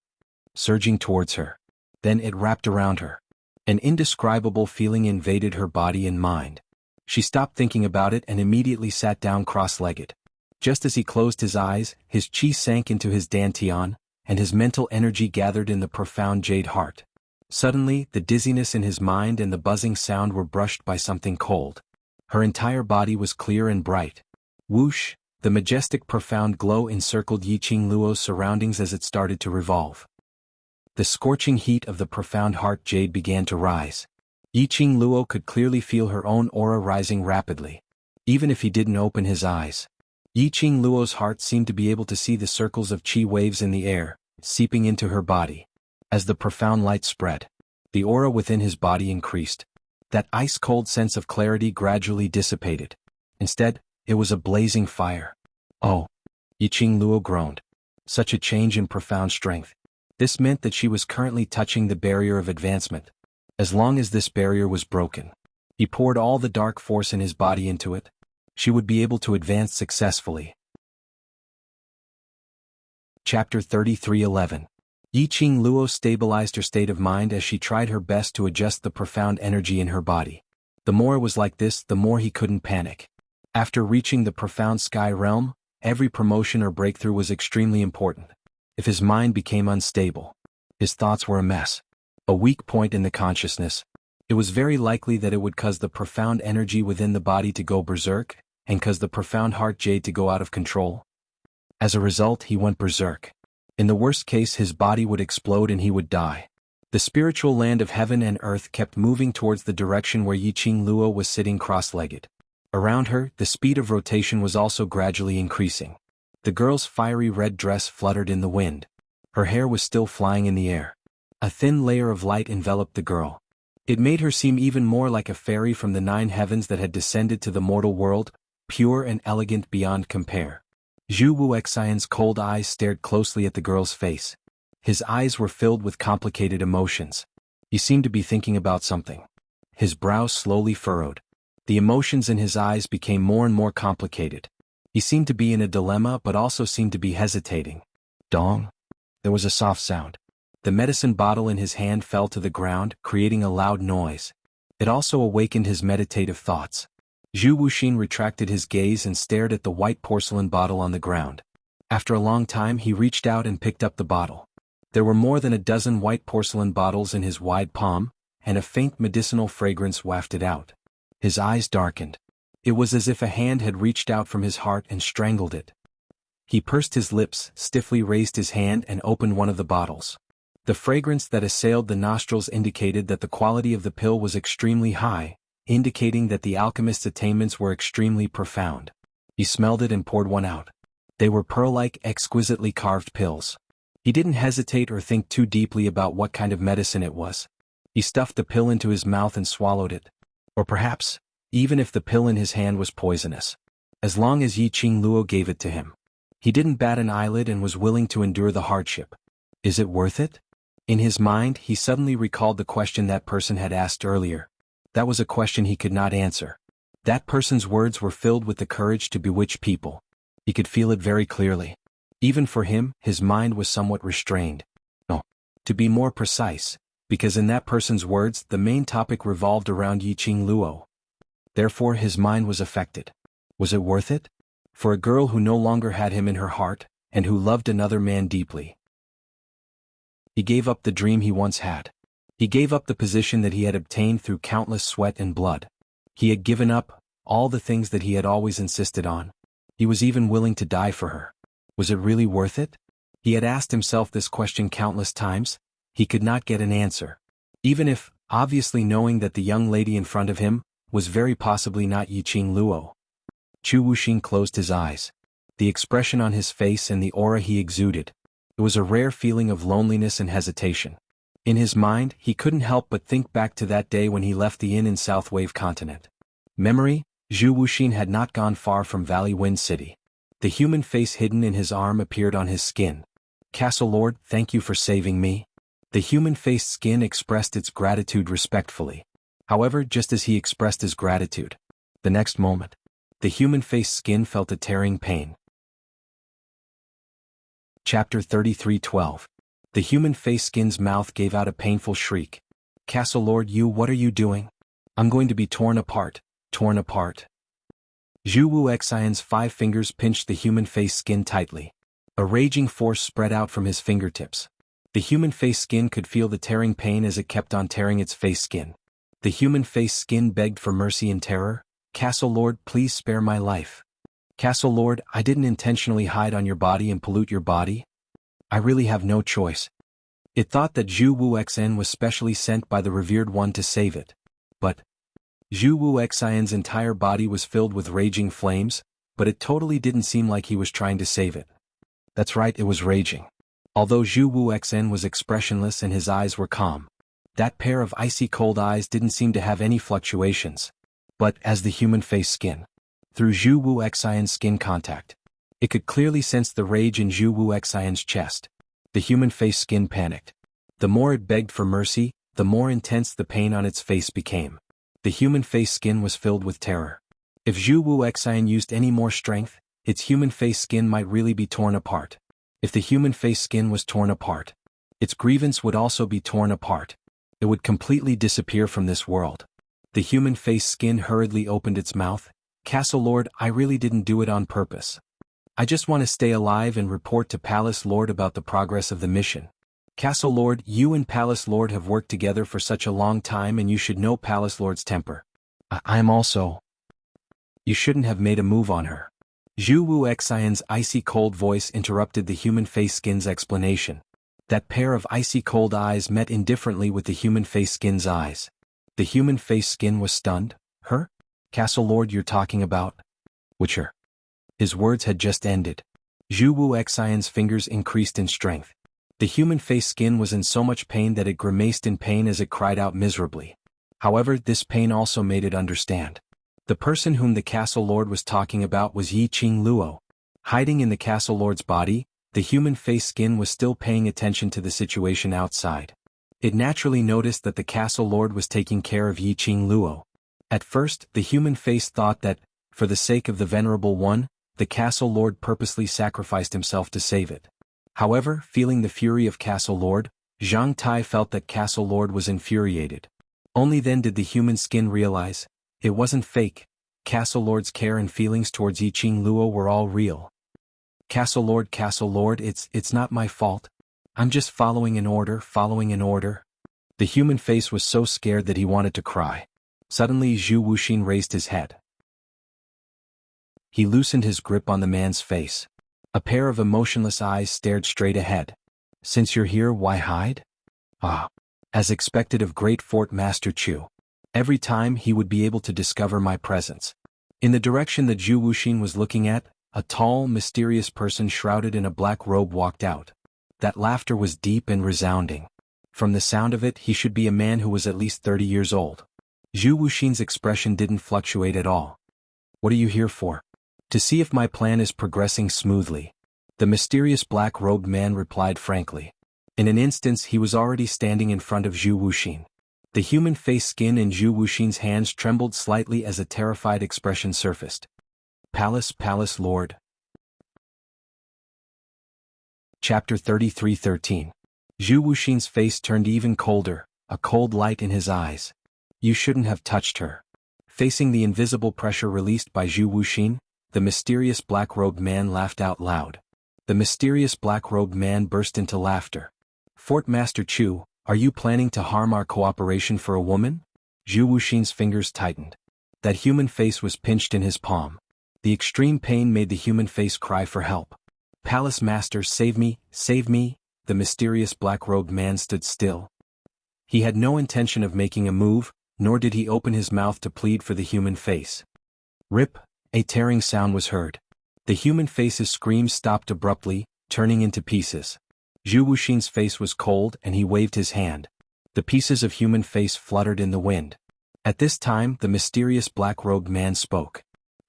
[SPEAKER 1] surging towards her. Then it wrapped around her. An indescribable feeling invaded her body and mind. She stopped thinking about it and immediately sat down cross-legged. Just as he closed his eyes, his chi sank into his dantian, and his mental energy gathered in the profound jade heart. Suddenly, the dizziness in his mind and the buzzing sound were brushed by something cold. Her entire body was clear and bright. Whoosh! The majestic profound glow encircled Yiqing Luo's surroundings as it started to revolve. The scorching heat of the profound heart jade began to rise. Yiqing Luo could clearly feel her own aura rising rapidly. Even if he didn't open his eyes, Yiqing Luo's heart seemed to be able to see the circles of chi waves in the air, seeping into her body. As the profound light spread, the aura within his body increased. That ice-cold sense of clarity gradually dissipated. Instead, it was a blazing fire. "Oh!" Yiqing Luo groaned. Such a change in profound strength. This meant that she was currently touching the barrier of advancement. As long as this barrier was broken, he poured all the dark force in his body into it. She would be able to advance successfully. Chapter 33:11. Yiqing Luo stabilized her state of mind as she tried her best to adjust the profound energy in her body. The more it was like this, the more he couldn't panic. After reaching the profound sky realm, every promotion or breakthrough was extremely important. If his mind became unstable, his thoughts were a mess, a weak point in the consciousness, it was very likely that it would cause the profound energy within the body to go berserk, and cause the profound heart jade to go out of control. As a result, he went berserk. In the worst case, his body would explode and he would die. The spiritual land of heaven and earth kept moving towards the direction where Yiqing Luo was sitting cross-legged. Around her, the speed of rotation was also gradually increasing. The girl's fiery red dress fluttered in the wind. Her hair was still flying in the air. A thin layer of light enveloped the girl. It made her seem even more like a fairy from the 9 heavens that had descended to the mortal world, pure and elegant beyond compare. Zhu Wuxian's cold eyes stared closely at the girl's face. His eyes were filled with complicated emotions. He seemed to be thinking about something. His brows slowly furrowed. The emotions in his eyes became more and more complicated. He seemed to be in a dilemma but also seemed to be hesitating. Dong! There was a soft sound. The medicine bottle in his hand fell to the ground, creating a loud noise. It also awakened his meditative thoughts. Zhu Wuxian retracted his gaze and stared at the white porcelain bottle on the ground. After a long time, he reached out and picked up the bottle. There were more than a dozen white porcelain bottles in his wide palm, and a faint medicinal fragrance wafted out. His eyes darkened. It was as if a hand had reached out from his heart and strangled it. He pursed his lips, stiffly raised his hand and opened one of the bottles. The fragrance that assailed the nostrils indicated that the quality of the pill was extremely high, indicating that the alchemist's attainments were extremely profound. He smelled it and poured one out. They were pearl-like, exquisitely carved pills. He didn't hesitate or think too deeply about what kind of medicine it was. He stuffed the pill into his mouth and swallowed it. Or perhaps, even if the pill in his hand was poisonous, as long as Yiqing Luo gave it to him, he didn't bat an eyelid and was willing to endure the hardship. Is it worth it? In his mind, he suddenly recalled the question that person had asked earlier. That was a question he could not answer. That person's words were filled with the courage to bewitch people. He could feel it very clearly. Even for him, his mind was somewhat restrained. No, to be more precise, because in that person's words, the main topic revolved around Yiqing Luo. Therefore, his mind was affected. Was it worth it? For a girl who no longer had him in her heart, and who loved another man deeply. He gave up the dream he once had. He gave up the position that he had obtained through countless sweat and blood. He had given up all the things that he had always insisted on. He was even willing to die for her. Was it really worth it? He had asked himself this question countless times. He could not get an answer. Even if, obviously knowing that the young lady in front of him was very possibly not Yiqing Luo. Chu Wuxin closed his eyes. The expression on his face and the aura he exuded. It was a rare feeling of loneliness and hesitation. In his mind, he couldn't help but think back to that day when he left the inn in South Wave Continent. Memory, Zhu Wuxin had not gone far from Valley Wind City. The human face hidden in his arm appeared on his skin. Castle Lord, thank you for saving me. The human-faced skin expressed its gratitude respectfully. However, just as he expressed his gratitude, the next moment, the human-faced skin felt a tearing pain. Chapter 33:12. The human-faced skin's mouth gave out a painful shriek. Castle Lord, what are you doing? I'm going to be torn apart, torn apart. Zhu Wuxian's 5 fingers pinched the human-faced skin tightly. A raging force spread out from his fingertips. The human-faced skin could feel the tearing pain as it kept on tearing its face skin. The human-faced skin begged for mercy in terror. Castle Lord, please spare my life. Castle Lord, I didn't intentionally hide on your body and pollute your body. I really have no choice. It thought that Zhu Wuxian was specially sent by the revered one to save it. But Zhu Wuxian's entire body was filled with raging flames, but it totally didn't seem like he was trying to save it. That's right, it was raging. Although Zhu Wuxian was expressionless and his eyes were calm, that pair of icy cold eyes didn't seem to have any fluctuations. But as the human-faced skin, through Zhu Wuxian's skin contact, it could clearly sense the rage in Zhu Wuxian's chest. The human-faced skin panicked. The more it begged for mercy, the more intense the pain on its face became. The human-faced skin was filled with terror. If Zhu Wuxian used any more strength, its human-faced skin might really be torn apart. If the human-faced skin was torn apart, its grievance would also be torn apart. It would completely disappear from this world. The human-faced skin hurriedly opened its mouth. Castle Lord, I really didn't do it on purpose. I just want to stay alive and report to Palace Lord about the progress of the mission. Castle Lord, you and Palace Lord have worked together for such a long time and you should know Palace Lord's temper. I'm also... You shouldn't have made a move on her. Zhu Wuxian's icy cold voice interrupted the human-faced skin's explanation. That pair of icy cold eyes met indifferently with the human-faced skin's eyes. The human-faced skin was stunned. Her? Castle Lord, you're talking about? Whicher. His words had just ended. Zhu Wuxian's fingers increased in strength. The human-faced skin was in so much pain that it grimaced in pain as it cried out miserably. However, this pain also made it understand. The person whom the Castle Lord was talking about was Yiqing Luo. Hiding in the Castle Lord's body, the human-faced skin was still paying attention to the situation outside. It naturally noticed that the Castle Lord was taking care of Yiqing Luo. At first, the human-faced thought that, for the sake of the Venerable One, the Castle Lord purposely sacrificed himself to save it. However, feeling the fury of Castle Lord, Zhang Tai felt that Castle Lord was infuriated. Only then did the human skin realize, it wasn't fake. Castle Lord's care and feelings towards Yiqing Luo were all real. Castle Lord, it's not my fault. I'm just following an order, The human face was so scared that he wanted to cry. Suddenly Zhu Wuxin raised his head. He loosened his grip on the man's face. A pair of emotionless eyes stared straight ahead. Since you're here, why hide? As expected of Great Fort Master Chu. Every time he would be able to discover my presence. In the direction that Zhu Wuxin was looking at, a tall, mysterious person shrouded in a black robe walked out. That laughter was deep and resounding. From the sound of it, he should be a man who was at least 30 years old. Zhu Wuxin's expression didn't fluctuate at all. What are you here for? To see if my plan is progressing smoothly. The mysterious black-robed man replied frankly. In an instant he was already standing in front of Zhu Wuxin. The human-faced skin in Zhu Wuxin's hands trembled slightly as a terrified expression surfaced. Palace Lord. Chapter 33:13. Zhu Wuxin's face turned even colder, a cold light in his eyes. You shouldn't have touched her. Facing the invisible pressure released by Zhu Wuxin, the mysterious black-robed man laughed out loud. The mysterious black-robed man burst into laughter. Fort Master Chu, are you planning to harm our cooperation for a woman? Zhu Wuxin's fingers tightened. That human face was pinched in his palm. The extreme pain made the human face cry for help. Palace Master, save me, save me! The mysterious black-robed man stood still. He had no intention of making a move, nor did he open his mouth to plead for the human face. Rip! A tearing sound was heard. The human face's screams stopped abruptly, turning into pieces. Zhu Wuxin's face was cold and he waved his hand. The pieces of human face fluttered in the wind. At this time the mysterious black-robed man spoke.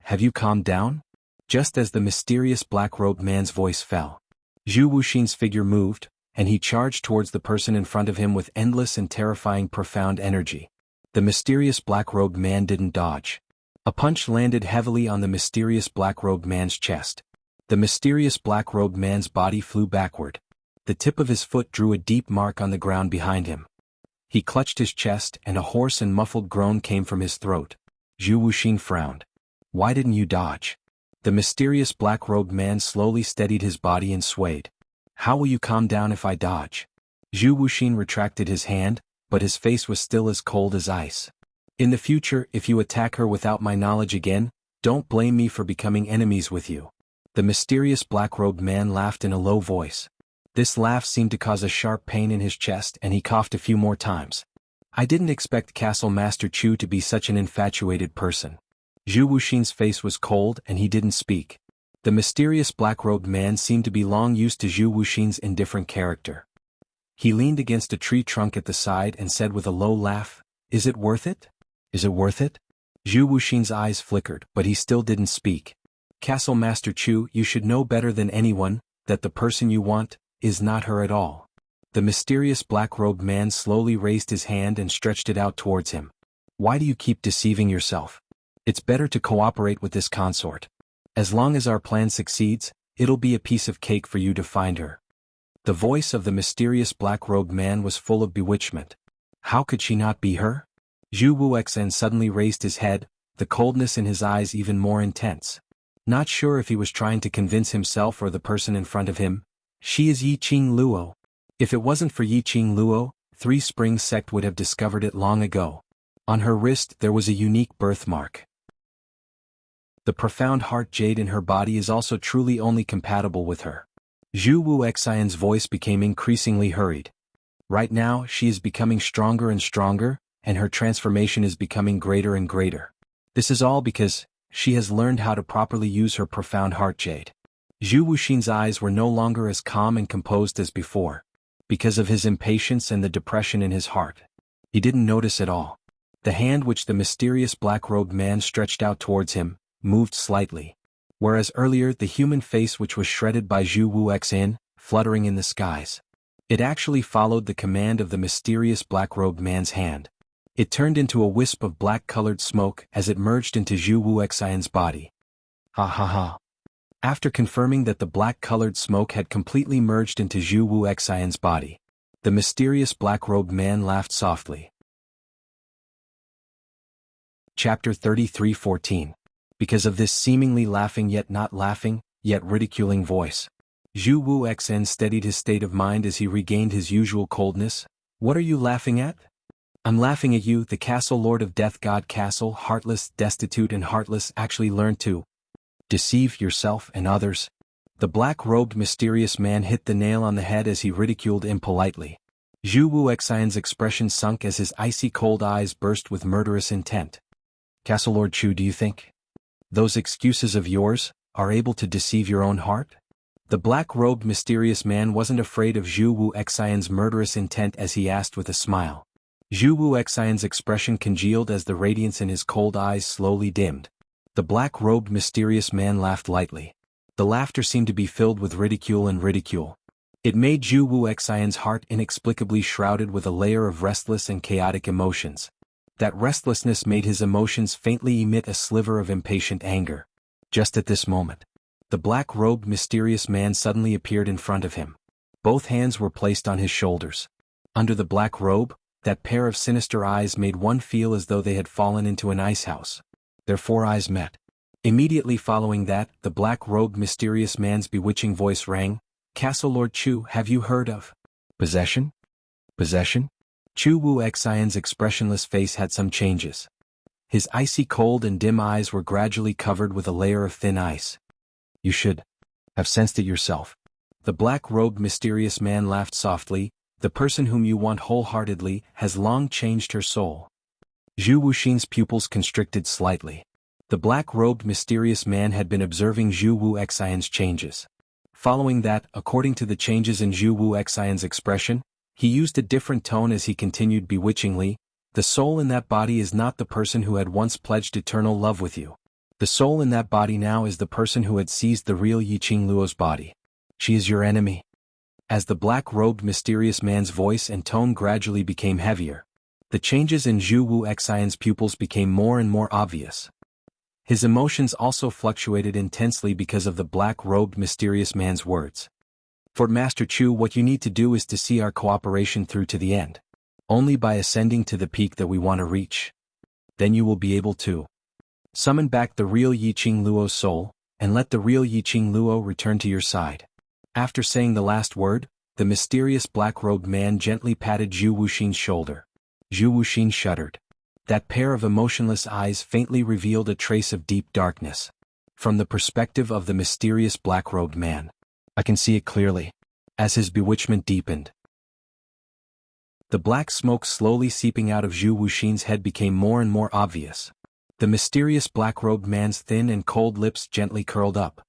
[SPEAKER 1] Have you calmed down? Just as the mysterious black-robed man's voice fell, Zhu Wuxin's figure moved, and he charged towards the person in front of him with endless and terrifying profound energy. The mysterious black-robed man didn't dodge. A punch landed heavily on the mysterious black-robed man's chest. The mysterious black-robed man's body flew backward. The tip of his foot drew a deep mark on the ground behind him. He clutched his chest and a hoarse and muffled groan came from his throat. Zhu Wuxin frowned. Why didn't you dodge? The mysterious black-robed man slowly steadied his body and swayed. How will you calm down if I dodge? Zhu Wuxin retracted his hand, but his face was still as cold as ice. In the future, if you attack her without my knowledge again, don't blame me for becoming enemies with you. The mysterious black-robed man laughed in a low voice. This laugh seemed to cause a sharp pain in his chest and he coughed a few more times. I didn't expect Castle Master Chu to be such an infatuated person. Zhu Wuxin's face was cold and he didn't speak. The mysterious black-robed man seemed to be long used to Zhu Wuxin's indifferent character. He leaned against a tree trunk at the side and said with a low laugh, Is it worth it? Is it worth it? Zhu Wuxin's eyes flickered, but he still didn't speak. Castle Master Chu, you should know better than anyone, that the person you want, is not her at all. The mysterious black-robed man slowly raised his hand and stretched it out towards him. Why do you keep deceiving yourself? It's better to cooperate with this consort. As long as our plan succeeds, it'll be a piece of cake for you to find her. The voice of the mysterious black-robed man was full of bewitchment. How could she not be her? Zhu Wuxin suddenly raised his head, the coldness in his eyes even more intense. Not sure if he was trying to convince himself or the person in front of him. She is Yiqing Luo. If it wasn't for Yiqing Luo, Three Springs sect would have discovered it long ago. On her wrist there was a unique birthmark. The profound heart jade in her body is also truly only compatible with her. Zhu Wuxin's voice became increasingly hurried. Right now she is becoming stronger and stronger, and her transformation is becoming greater and greater. This is all because she has learned how to properly use her profound heart jade. Zhu Wuxin's eyes were no longer as calm and composed as before. Because of his impatience and the depression in his heart, he didn't notice at all. The hand which the mysterious black-robed man stretched out towards him moved slightly, whereas earlier the human face which was shredded by Zhu Wuxin, fluttering in the skies. It actually followed the command of the mysterious black-robed man's hand. It turned into a wisp of black-colored smoke as it merged into Zhu Wuxin's body. Ha ha ha. After confirming that the black-colored smoke had completely merged into Zhu Wuxin's body, the mysterious black-robed man laughed softly. Chapter 33:14. Because of this seemingly laughing yet not laughing, yet ridiculing voice, Zhu Wuxin steadied his state of mind as he regained his usual coldness. What are you laughing at? I'm laughing at you, the castle lord of Death God Castle, heartless, destitute and heartless, actually learned to deceive yourself and others. The black-robed mysterious man hit the nail on the head as he ridiculed impolitely. Zhu Wuxin's expression sunk as his icy cold eyes burst with murderous intent. Castle Lord Chu, do you think those excuses of yours are able to deceive your own heart? The black-robed mysterious man wasn't afraid of Zhu Wuxin's murderous intent as he asked with a smile. Zhu Wuxin's expression congealed as the radiance in his cold eyes slowly dimmed. The black-robed mysterious man laughed lightly. The laughter seemed to be filled with ridicule and ridicule. It made Zhu Wuxin's heart inexplicably shrouded with a layer of restless and chaotic emotions. That restlessness made his emotions faintly emit a sliver of impatient anger. Just at this moment, the black-robed mysterious man suddenly appeared in front of him. Both hands were placed on his shoulders. Under the black robe, that pair of sinister eyes made one feel as though they had fallen into an ice house. Their four eyes met. Immediately following that, the black-robed mysterious man's bewitching voice rang. Castle Lord Chu, have you heard of Possession? Possession? Chu Wu Xian's expressionless face had some changes. His icy cold and dim eyes were gradually covered with a layer of thin ice. You should have sensed it yourself. The black-robed mysterious man laughed softly. The person whom you want wholeheartedly has long changed her soul. Zhu Wuxin's pupils constricted slightly. The black-robed mysterious man had been observing Zhu Wu Xian's changes. Following that, according to the changes in Zhu Wu Xian's expression, he used a different tone as he continued bewitchingly, "The soul in that body is not the person who had once pledged eternal love with you. The soul in that body now is the person who had seized the real Yiqing Luo's body. She is your enemy." As the black-robed mysterious man's voice and tone gradually became heavier, the changes in Zhu Wu Xian's pupils became more and more obvious. His emotions also fluctuated intensely because of the black-robed mysterious man's words. "For Master Chu, what you need to do is to see our cooperation through to the end. Only by ascending to the peak that we want to reach. Then you will be able to summon back the real Yiqing Luo's soul, and let the real Yiqing Luo return to your side." After saying the last word, the mysterious black-robed man gently patted Zhu Wuxin's shoulder. Zhu Wuxin shuddered. That pair of emotionless eyes faintly revealed a trace of deep darkness. From the perspective of the mysterious black-robed man, I can see it clearly. As his bewitchment deepened, the black smoke slowly seeping out of Zhu Wuxin's head became more and more obvious. The mysterious black-robed man's thin and cold lips gently curled up.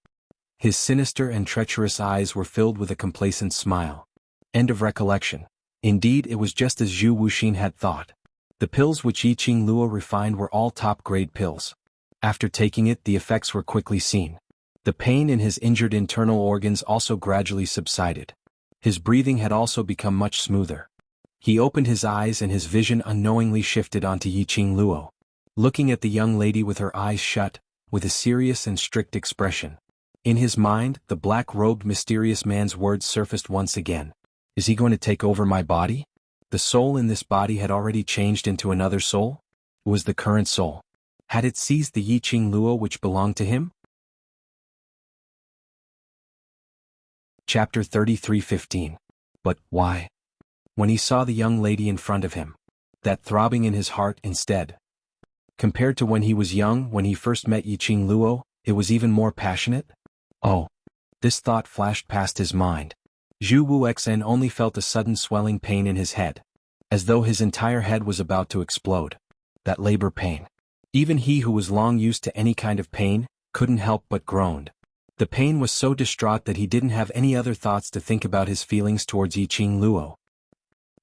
[SPEAKER 1] His sinister and treacherous eyes were filled with a complacent smile. End of recollection. Indeed, it was just as Zhu Wuxin had thought. The pills which Yiqing Luo refined were all top-grade pills. After taking it, the effects were quickly seen. The pain in his injured internal organs also gradually subsided. His breathing had also become much smoother. He opened his eyes and his vision unknowingly shifted onto Yiqing Luo, looking at the young lady with her eyes shut, with a serious and strict expression. In his mind, the black-robed mysterious man's words surfaced once again. Is he going to take over my body? The soul in this body had already changed into another soul? It was the current soul. Had it seized the Yiqing Luo which belonged to him? Chapter 33:15. But why? When he saw the young lady in front of him, that throbbing in his heart instead. Compared to when he was young, when he first met Yiqing Luo, it was even more passionate? Oh. This thought flashed past his mind. Zhu Wu Xen only felt a sudden swelling pain in his head, as though his entire head was about to explode. That labor pain. Even he who was long used to any kind of pain, couldn't help but groaned. The pain was so distraught that he didn't have any other thoughts to think about his feelings towards Yiqing Luo.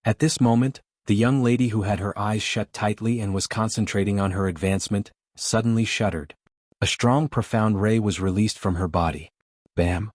[SPEAKER 1] At this moment, the young lady who had her eyes shut tightly and was concentrating on her advancement, suddenly shuddered. A strong profound ray was released from her body. Bam!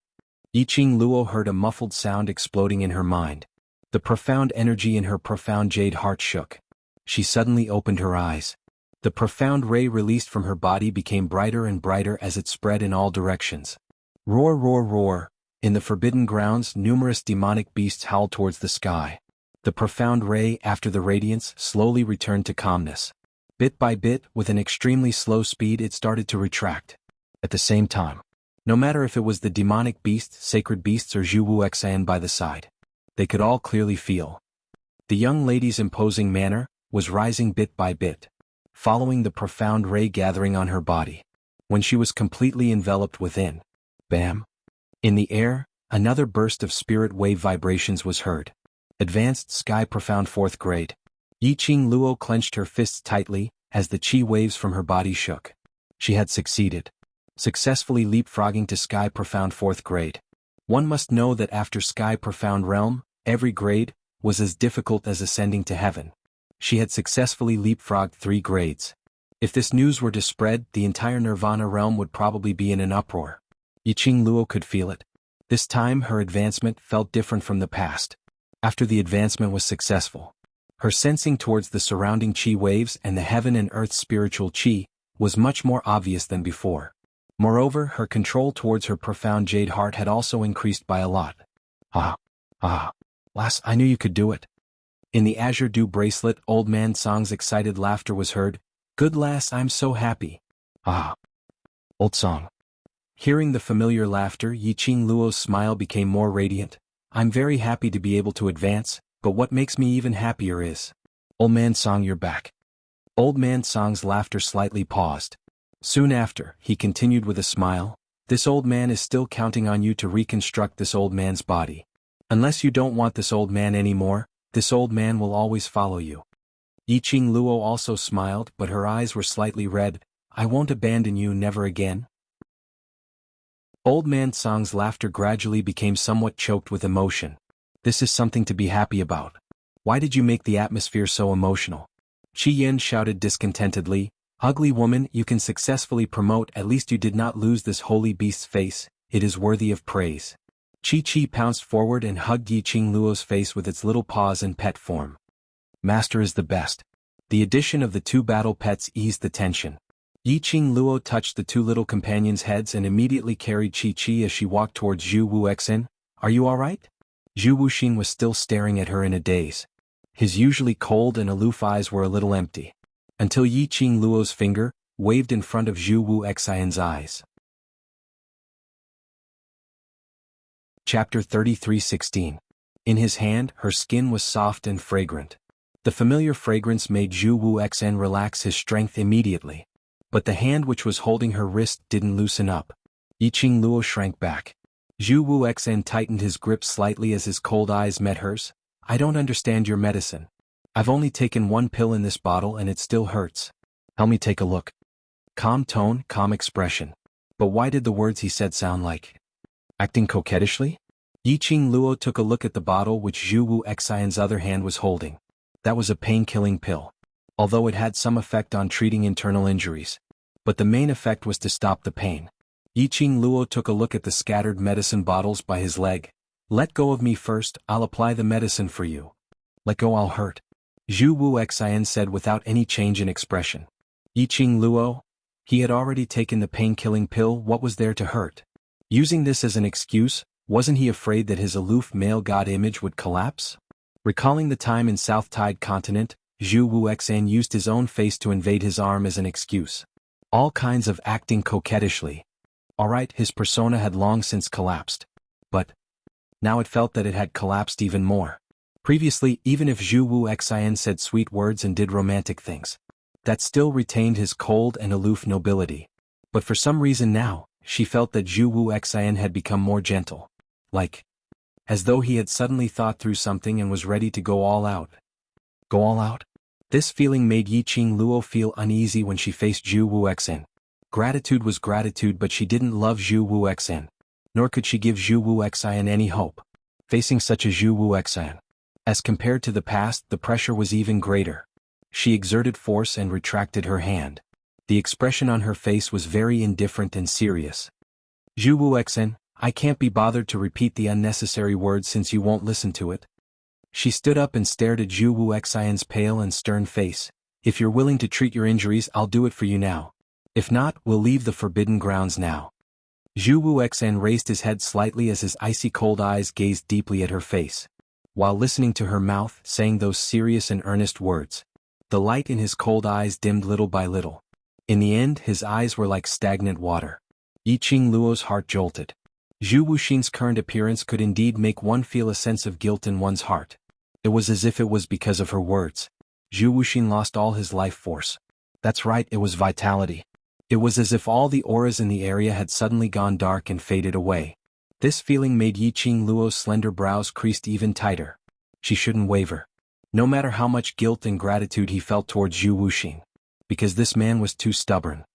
[SPEAKER 1] Yiqing Luo heard a muffled sound exploding in her mind. The profound energy in her profound jade heart shook. She suddenly opened her eyes. The profound ray released from her body became brighter and brighter as it spread in all directions. Roar, roar, roar! In the forbidden grounds, numerous demonic beasts howled towards the sky. The profound ray, after the radiance, slowly returned to calmness. Bit by bit, with an extremely slow speed, it started to retract. At the same time, no matter if it was the demonic beast, sacred beasts or Zhu Wu Xan by the side, they could all clearly feel. The young lady's imposing manner was rising bit by bit, following the profound ray gathering on her body. When she was completely enveloped within, bam! In the air, another burst of spirit wave vibrations was heard. Advanced Sky Profound 4th Grade. Yiqing Luo clenched her fists tightly, as the chi waves from her body shook. She had succeeded. Successfully leapfrogging to Sky Profound 4th Grade. One must know that after Sky Profound Realm, every grade was as difficult as ascending to heaven. She had successfully leapfrogged 3 grades. If this news were to spread, the entire Nirvana realm would probably be in an uproar. Yiqing Luo could feel it. This time her advancement felt different from the past. After the advancement was successful, her sensing towards the surrounding chi waves and the heaven and earth spiritual chi was much more obvious than before. Moreover, her control towards her profound jade heart had also increased by a lot. Lass, I knew you could do it. In the Azure Dew bracelet, Old Man Song's excited laughter was heard. Good lass, I'm so happy. Old Song. Hearing the familiar laughter, Yiqing Luo's smile became more radiant. I'm very happy to be able to advance, but what makes me even happier is... Old Man Song, you're back. Old Man Song's laughter slightly paused. Soon after, he continued with a smile, this old man is still counting on you to reconstruct this old man's body. Unless you don't want this old man anymore, this old man will always follow you. Yiqing Luo also smiled, but her eyes were slightly red. I won't abandon you, never again. Old Man Song's laughter gradually became somewhat choked with emotion. This is something to be happy about. Why did you make the atmosphere so emotional? Qi Yen shouted discontentedly, ugly woman, you can successfully promote, at least you did not lose this holy beast's face, it is worthy of praise. Chi pounced forward and hugged Yiqing Luo's face with its little paws in pet form. Master is the best. The addition of the 2 battle pets eased the tension. Yiqing Luo touched the 2 little companions' heads and immediately carried Chi as she walked towards Zhu Wuxin. Are you alright? Zhu Wuxin was still staring at her in a daze. His usually cold and aloof eyes were a little empty. Until Yiqing Luo's finger waved in front of Zhu Wuxin's eyes. Chapter 33:16. In his hand, her skin was soft and fragrant. The familiar fragrance made Zhu Wuxin relax his strength immediately. But the hand which was holding her wrist didn't loosen up. Yiqing Luo shrank back. Zhu Wuxin tightened his grip slightly as his cold eyes met hers. I don't understand your medicine. I've only taken 1 pill in this bottle and it still hurts. Help me take a look. Calm tone, calm expression. But why did the words he said sound like acting coquettishly? Yiqing Luo took a look at the bottle which Zhu Wuxin's other hand was holding. That was a pain-killing pill. Although it had some effect on treating internal injuries. But the main effect was to stop the pain. Yiqing Luo took a look at the scattered medicine bottles by his leg. Let go of me first, I'll apply the medicine for you. Let go, I'll hurt. Zhu Wuxin said without any change in expression. Yiqing Luo? He had already taken the pain-killing pill, what was there to hurt? Using this as an excuse, wasn't he afraid that his aloof male god image would collapse? Recalling the time in South Tide Continent, Zhu Wuxin used his own face to invade his arm as an excuse. All kinds of acting coquettishly. Alright, his persona had long since collapsed. But now it felt that it had collapsed even more. Previously, even if Zhu Wuxin said sweet words and did romantic things, that still retained his cold and aloof nobility. But for some reason now, she felt that Zhu Wuxin had become more gentle. Like, as though he had suddenly thought through something and was ready to go all out. Go all out? This feeling made Yiqing Luo feel uneasy when she faced Zhu Wuxin. Gratitude was gratitude, but she didn't love Zhu Wuxin. Nor could she give Zhu Wuxin any hope. Facing such a Zhu Wuxin. As compared to the past, the pressure was even greater. She exerted force and retracted her hand. The expression on her face was very indifferent and serious. Zhu Wuxin, I can't be bothered to repeat the unnecessary words since you won't listen to it. She stood up and stared at Zhu Wuxin's pale and stern face. If you're willing to treat your injuries, I'll do it for you now. If not, we'll leave the forbidden grounds now. Zhu Wuxin raised his head slightly as his icy cold eyes gazed deeply at her face. While listening to her mouth saying those serious and earnest words, the light in his cold eyes dimmed little by little. In the end, his eyes were like stagnant water. Yiqing Luo's heart jolted. Zhu Wuxin's current appearance could indeed make one feel a sense of guilt in one's heart. It was as if it was because of her words. Zhu Wuxin lost all his life force. That's right, it was vitality. It was as if all the auras in the area had suddenly gone dark and faded away. This feeling made Yiqing Luo's slender brows creased even tighter. She shouldn't waver. No matter how much guilt and gratitude he felt towards Zhu Wuxin. Because this man was too stubborn.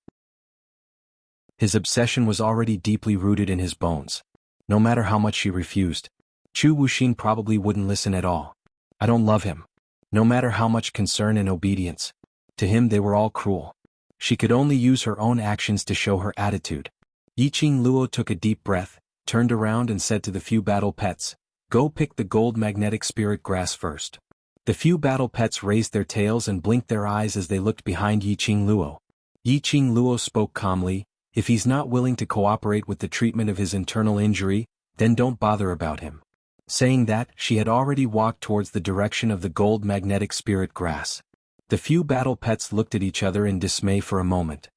[SPEAKER 1] His obsession was already deeply rooted in his bones. No matter how much she refused, Zhu Wuxin probably wouldn't listen at all. I don't love him. No matter how much concern and obedience. To him they were all cruel. She could only use her own actions to show her attitude. Yiqing Luo took a deep breath, turned around and said to the few battle pets, go pick the gold magnetic spirit grass first. The few battle pets raised their tails and blinked their eyes as they looked behind Yiqing Luo. Yiqing Luo spoke calmly, if he's not willing to cooperate with the treatment of his internal injury, then don't bother about him. Saying that, she had already walked towards the direction of the gold magnetic spirit grass. The few battle pets looked at each other in dismay for a moment.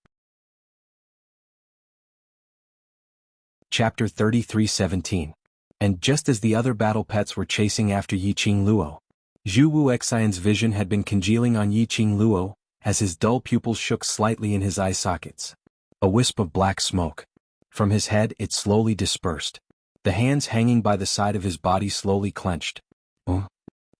[SPEAKER 1] Chapter 33:17. And just as the other battle pets were chasing after Yiqing Luo, Zhu Wuxian's vision had been congealing on Yiqing Luo, as his dull pupils shook slightly in his eye sockets. A wisp of black smoke. From his head it slowly dispersed. The hands hanging by the side of his body slowly clenched.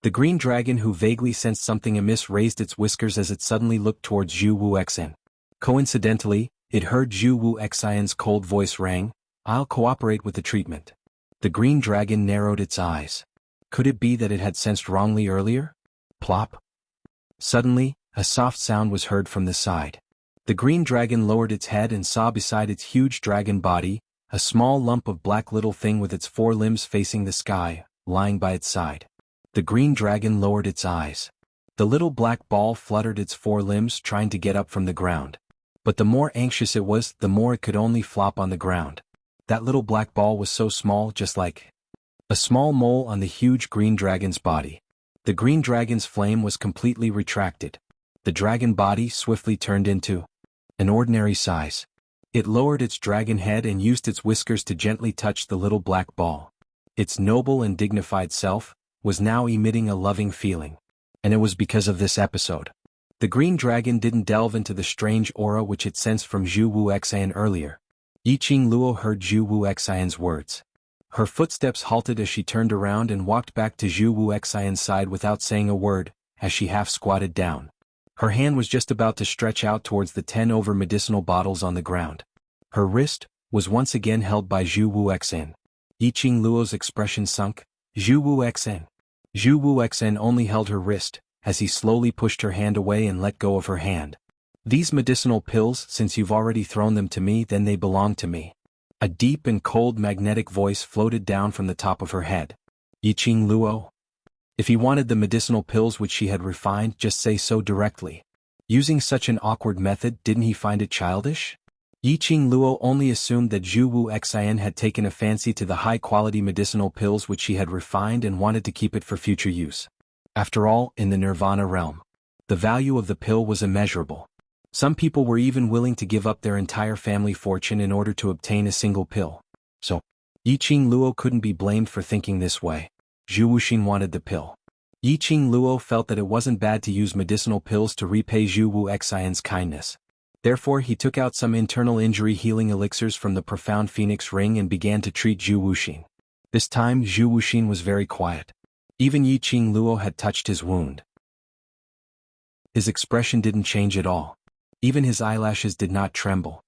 [SPEAKER 1] The green dragon, who vaguely sensed something amiss, raised its whiskers as it suddenly looked towards Zhu Wuxian. Coincidentally, it heard Zhu Wuxian's cold voice rang, "I'll cooperate with the treatment." The green dragon narrowed its eyes. Could it be that it had sensed wrongly earlier? Plop. Suddenly, a soft sound was heard from the side. The green dragon lowered its head and saw beside its huge dragon body, a small lump of black little thing with its 4 limbs facing the sky, lying by its side. The green dragon lowered its eyes. The little black ball fluttered its 4 limbs trying to get up from the ground. But the more anxious it was, the more it could only flop on the ground. That little black ball was so small, just like a small mole on the huge green dragon's body. The green dragon's flame was completely retracted. The dragon body swiftly turned into an ordinary size. It lowered its dragon head and used its whiskers to gently touch the little black ball. Its noble and dignified self was now emitting a loving feeling. And it was because of this episode. The green dragon didn't delve into the strange aura which it sensed from Zhu Wuxian earlier. Yiqing Luo heard Zhu Wuxian's words. Her footsteps halted as she turned around and walked back to Zhu Wuxian's side without saying a word, as she half squatted down. Her hand was just about to stretch out towards the 10 over medicinal bottles on the ground. Her wrist was once again held by Zhu Wuxian. Yiqing Luo's expression sunk. Zhu Wuxian only held her wrist, as he slowly pushed her hand away and let go of her hand. "These medicinal pills, since you've already thrown them to me, then they belong to me." A deep and cold magnetic voice floated down from the top of her head. Yiqing Luo? If he wanted the medicinal pills which she had refined, just say so directly. Using such an awkward method, didn't he find it childish? Yiqing Luo only assumed that Zhu Wuxian had taken a fancy to the high-quality medicinal pills which she had refined and wanted to keep it for future use. After all, in the Nirvana realm, the value of the pill was immeasurable. Some people were even willing to give up their entire family fortune in order to obtain a single pill. So, Yiqing Luo couldn't be blamed for thinking this way. Zhu Wuxian wanted the pill. Yiqing Luo felt that it wasn't bad to use medicinal pills to repay Zhu Wuxian's kindness. Therefore he took out some internal injury healing elixirs from the profound phoenix ring and began to treat Zhu Wuxian. This time Zhu Wuxian was very quiet. Even Yiqing Luo had touched his wound. His expression didn't change at all. Even his eyelashes did not tremble.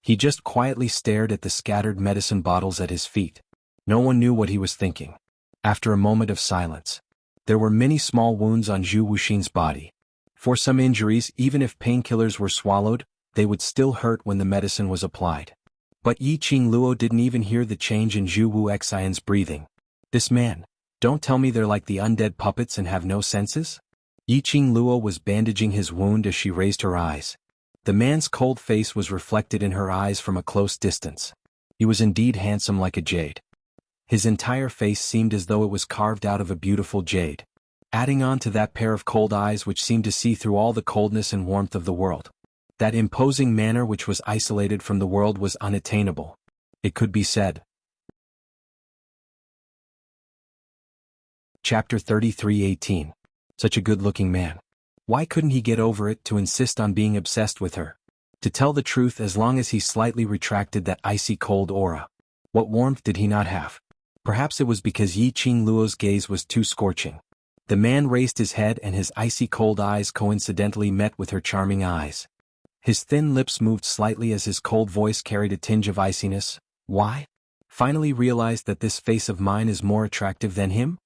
[SPEAKER 1] He just quietly stared at the scattered medicine bottles at his feet. No one knew what he was thinking. After a moment of silence, there were many small wounds on Zhu Wuxian's body. For some injuries, even if painkillers were swallowed, they would still hurt when the medicine was applied. But Yiqing Luo didn't even hear the change in Zhu Wuxian's breathing. "This man, don't tell me they're like the undead puppets and have no senses?" Yiqing Luo was bandaging his wound as she raised her eyes. The man's cold face was reflected in her eyes from a close distance. He was indeed handsome like a jade. His entire face seemed as though it was carved out of a beautiful jade. Adding on to that pair of cold eyes which seemed to see through all the coldness and warmth of the world. That imposing manner which was isolated from the world was unattainable. It could be said. Chapter 33:18. Such a good-looking man. Why couldn't he get over it to insist on being obsessed with her? To tell the truth, as long as he slightly retracted that icy cold aura, what warmth did he not have? Perhaps it was because Yiqing Luo's gaze was too scorching. The man raised his head and his icy cold eyes coincidentally met with her charming eyes. His thin lips moved slightly as his cold voice carried a tinge of iciness. "Why? Finally realized that this face of mine is more attractive than him?"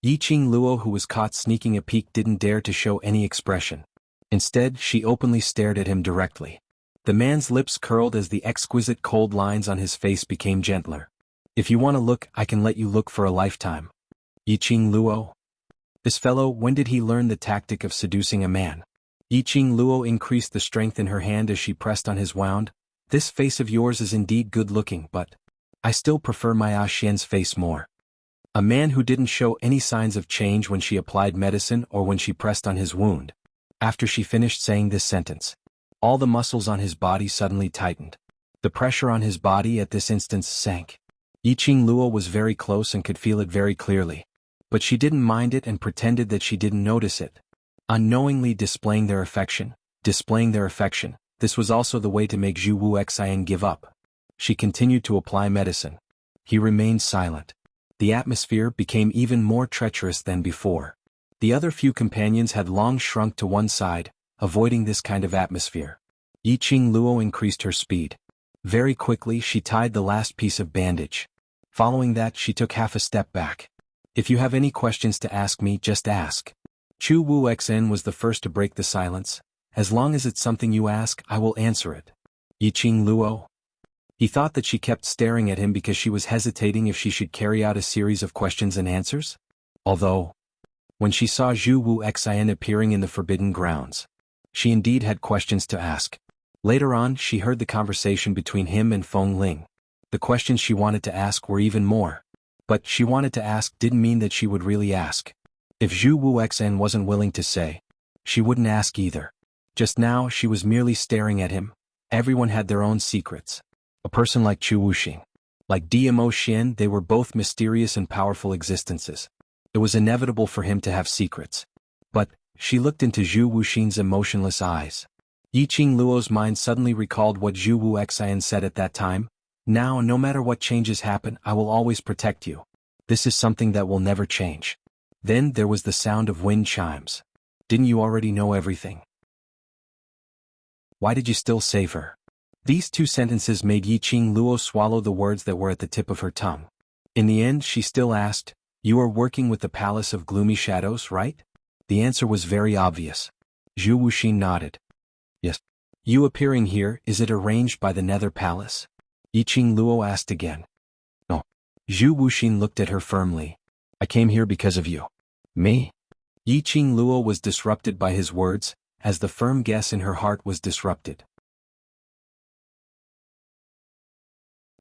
[SPEAKER 1] Yiqing Luo, who was caught sneaking a peek, didn't dare to show any expression. Instead, she openly stared at him directly. The man's lips curled as the exquisite cold lines on his face became gentler. "If you want to look, I can let you look for a lifetime." Yiqing Luo? This fellow, when did he learn the tactic of seducing a man? Yiqing Luo increased the strength in her hand as she pressed on his wound. "This face of yours is indeed good-looking, but I still prefer my Xian's face more." A man who didn't show any signs of change when she applied medicine or when she pressed on his wound. After she finished saying this sentence, all the muscles on his body suddenly tightened. The pressure on his body at this instant sank. Yiqing Luo was very close and could feel it very clearly. But she didn't mind it and pretended that she didn't notice it. Unknowingly displaying their affection. This was also the way to make Zhu Wuxian give up. She continued to apply medicine. He remained silent. The atmosphere became even more treacherous than before. The other few companions had long shrunk to one side, avoiding this kind of atmosphere. Yiqing Luo increased her speed. Very quickly she tied the last piece of bandage. Following that she took half a step back. If you have any questions to ask me, just ask. Zhu Wuxian was the first to break the silence. As long as it's something you ask, I will answer it. Yiqing Luo. He thought that she kept staring at him because she was hesitating if she should carry out a series of questions and answers. Although, when she saw Zhu Wuxian appearing in the forbidden grounds, she indeed had questions to ask. Later on she heard the conversation between him and Feng Ling. The questions she wanted to ask were even more. But she wanted to ask didn't mean that she would really ask. If Zhu Wuxian wasn't willing to say, she wouldn't ask either. Just now she was merely staring at him. Everyone had their own secrets. A person like Chu Wuxing, like Dmo Xian, they were both mysterious and powerful existences. It was inevitable for him to have secrets. But she looked into Zhu Wuxing's emotionless eyes. Yiqing Luo's mind suddenly recalled what Zhu Wuxian said at that time. Now, no matter what changes happen, I will always protect you. This is something that will never change. Then there was the sound of wind chimes. Didn't you already know everything? Why did you still save her? These two sentences made Yiqing Luo swallow the words that were at the tip of her tongue. In the end she still asked, you are working with the Palace of Gloomy Shadows, right? The answer was very obvious. Zhu Wuxing nodded. Yes. You appearing here, is it arranged by the Nether Palace? Yiqing Luo asked again. No. Zhu Wuxing looked at her firmly. I came here because of you. Me? Yiqing Luo was disrupted by his words, as the firm guess in her heart was disrupted.